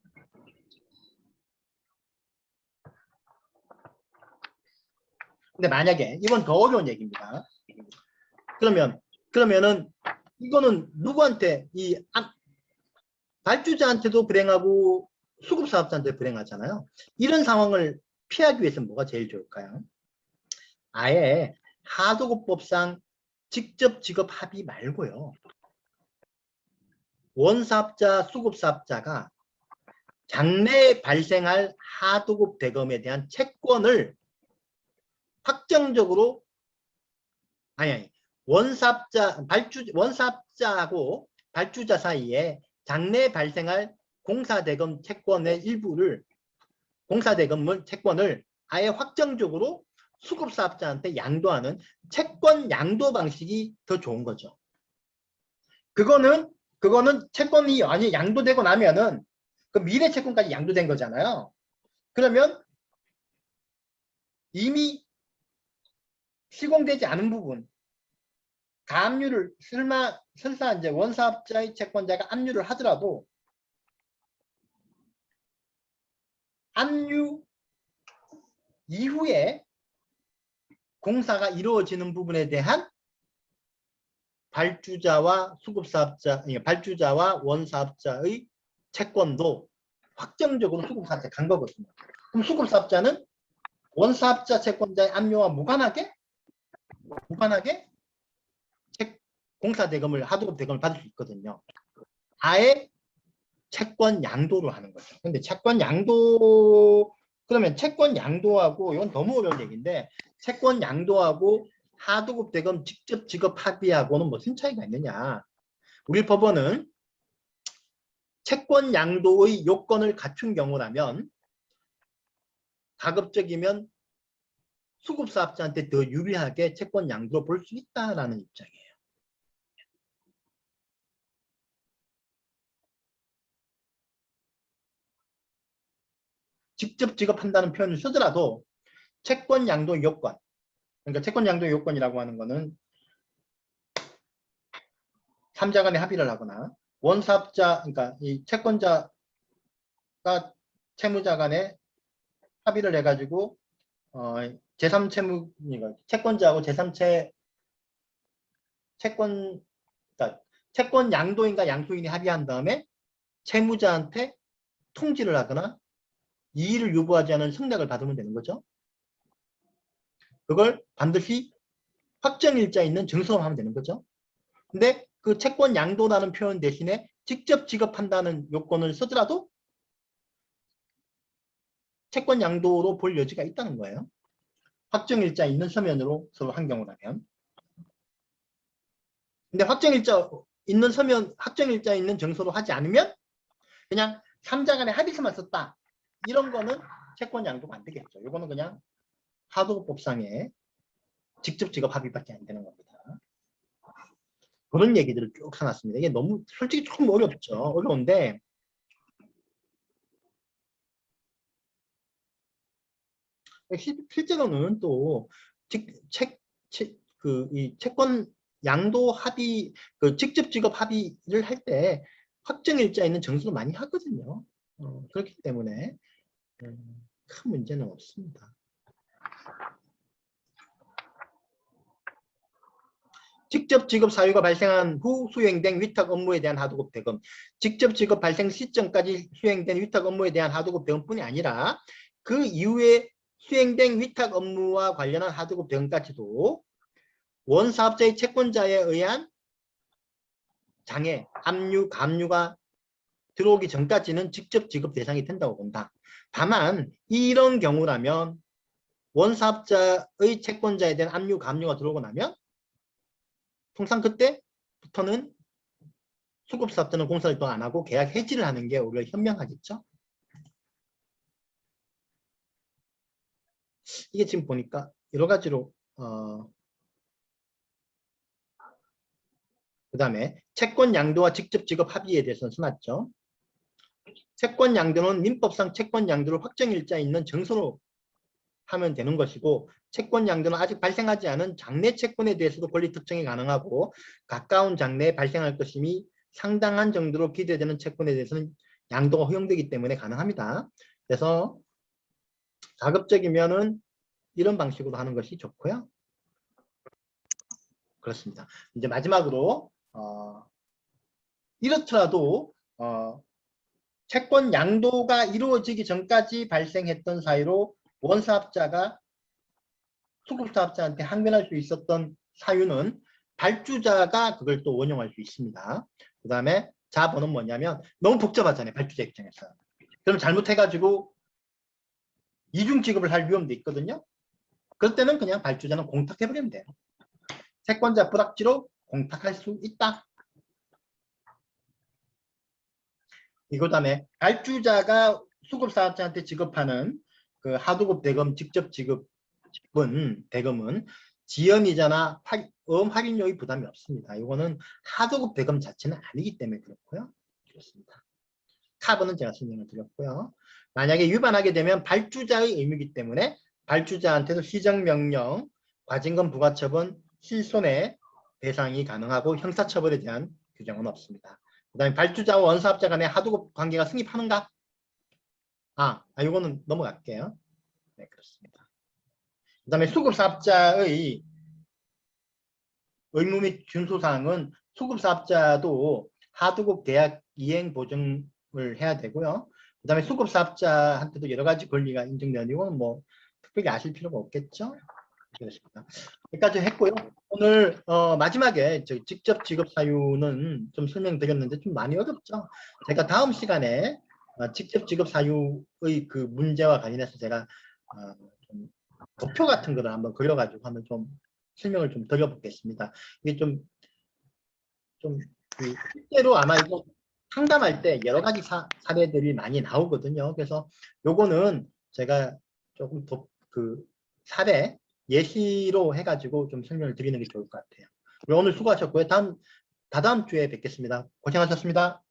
근데 만약에 이건 더 어려운 얘기입니다. 그러면은 이거는 누구한테 발주자한테도 불행하고 수급사업자한테 불행하잖아요. 이런 상황을 피하기 위해서는 뭐가 제일 좋을까요? 아예 하도급법상 직접 지급 합의 말고요. 원사업자, 수급사업자가 장래에 발생할 하도급 대금에 대한 채권을 확정적으로 원사업자하고 발주자 사이에 장래에 발생할 공사대금 채권의 일부를, 공사대금 채권을 아예 확정적으로 수급사업자한테 양도하는 채권 양도 방식이 더 좋은 거죠. 그거는 채권이 완전히 양도되고 나면은 그 미래 채권까지 양도된 거잖아요. 그러면 이미 시공되지 않은 부분, 가압류를 설사 이제 원사업자의 채권자가 압류를 하더라도 압류 이후에 공사가 이루어지는 부분에 대한 발주자와 수급사업자, 발주자와 원사업자의 채권도 확정적으로 수급사업자에 간 거거든요. 그럼 수급사업자는 원사업자 채권자의 압류와 무관하게 공사 대금을, 하도급 대금을 받을 수 있거든요. 아예 채권 양도로 하는 거죠. 근데 채권 양도, 그러면 채권 양도하고, 이건 너무 어려운 얘기인데, 채권 양도하고 하도급 대금 직접 지급 합의하고는 무슨 차이가 있느냐. 우리 법원은 채권 양도의 요건을 갖춘 경우라면 가급적이면 수급사업자한테 더 유리하게 채권 양도를 볼 수 있다라는 입장이에요. 직접 지급한다는 표현을 쓰더라도 채권 양도 요건, 그러니까 채권 양도 요건이라고 하는 거는 3자 간에 합의를 하거나 원사업자, 그러니까 이 채권자가 채무자 간에 합의를 해가지고 제3채무, 채권자하고 채권, 그러니까 채권 양도인과 양도인이 합의한 다음에 채무자한테 통지를 하거나 이의를 유보하지 않은 승낙을 받으면 되는 거죠. 그걸 반드시 확정일자 있는 증서로 하면 되는 거죠. 근데 그 채권 양도라는 표현 대신에 직접 지급한다는 요건을 쓰더라도 채권 양도로 볼 여지가 있다는 거예요. 확정일자 있는 서면으로 서로 한 경우라면. 근데 확정일자 있는 증서로 하지 않으면 그냥 3자 간의 합의서만 썼다. 이런 거는 채권 양도가 안 되겠죠. 이거는 그냥 하도급법상에 직접 지급 합의밖에 안 되는 겁니다. 그런 얘기들을 쭉 써놨습니다. 이게 너무 솔직히 조금 어렵죠. 어려운데 실제로는 또 이 채권 양도 합의, 그 직접 지급 합의를 할 때 확정일자 있는 증서를 많이 하거든요. 그렇기 때문에 큰 문제는 없습니다. 직접 지급 사유가 발생한 후 수행된 위탁 업무에 대한 하도급 대금. 직접 지급 발생 시점까지 수행된 위탁 업무에 대한 하도급 대금뿐이 아니라 그 이후에 수행된 위탁 업무와 관련한 하도급 대금까지도 원사업자의 채권자에 의한 장애, 압류, 가압류가 들어오기 전까지는 직접 지급 대상이 된다고 본다. 다만 이런 경우라면 원사업자의 채권자에 대한 압류, 가압류가 들어오고 나면 통상 그때부터는 수급사업자는 공사를 또 안 하고 계약 해지를 하는 게 오히려 현명하겠죠. 이게 지금 보니까 여러 가지로 그 다음에 채권 양도와 직접 지급 합의에 대해서는 써놨죠. 채권 양도는 민법상 채권 양도를 확정일자 있는 증서로 하면 되는 것이고 채권 양도는 아직 발생하지 않은 장래 채권에 대해서도 권리 특정이 가능하고 가까운 장래에 발생할 것임이 상당한 정도로 기대되는 채권에 대해서는 양도가 허용되기 때문에 가능합니다. 그래서 가급적이면은 이런 방식으로 하는 것이 좋고요. 그렇습니다. 이제 마지막으로 이렇더라도 채권 양도가 이루어지기 전까지 발생했던 사유로 원사업자가 수급사업자한테 항변할 수 있었던 사유는 발주자가 그걸 또 원용할 수 있습니다. 그 다음에 자본은 뭐냐면 너무 복잡하잖아요. 발주자 입장에서. 그럼 잘못해가지고 이중 지급을 할 위험도 있거든요. 그럴 때는 그냥 발주자는 공탁해버리면 돼요. 채권자 불합치로 공탁할 수 있다. 이거 다음에 발주자가 수급사업자한테 지급하는 그 하도급 대금 직접 지급 대금은 지연이자나 할인료의 부담이 없습니다. 이거는 하도급 대금 자체는 아니기 때문에 그렇고요. 그렇습니다. 카본은 제가 설명을 드렸고요. 만약에 위반하게 되면 발주자의 의무이기 때문에 발주자한테도 시정명령, 과징금 부과처분, 실손해 배상이 가능하고 형사처벌에 대한 규정은 없습니다. 그 다음에 발주자와 원사업자 간의 하도급 관계가 성립하는가? 이거는 넘어갈게요. 네, 그렇습니다. 그 다음에 수급사업자의 의무 및 준수사항은 수급사업자도 하도급 계약 이행 보증을 해야 되고요. 그 다음에 수급사업자한테도 여러 가지 권리가 인정되는 이거는 뭐 특별히 아실 필요가 없겠죠. 그렇습니다. 여기까지 했고요. 오늘 마지막에 직접 지급 사유는 좀 설명드렸는데 좀 많이 어렵죠. 제가 다음 시간에 직접 지급 사유의 그 문제와 관련해서 제가 좀 도표 같은 거를 한번 그려가지고 한번 좀 설명을 좀 드려보겠습니다. 이게 실제로 아마 이거 상담할 때 여러 가지 사례들이 많이 나오거든요. 그래서 요거는 제가 조금 더 사례 예시로 해가지고 좀 설명을 드리는 게 좋을 것 같아요. 오늘 수고하셨고요. 다다음 주에 뵙겠습니다. 고생하셨습니다.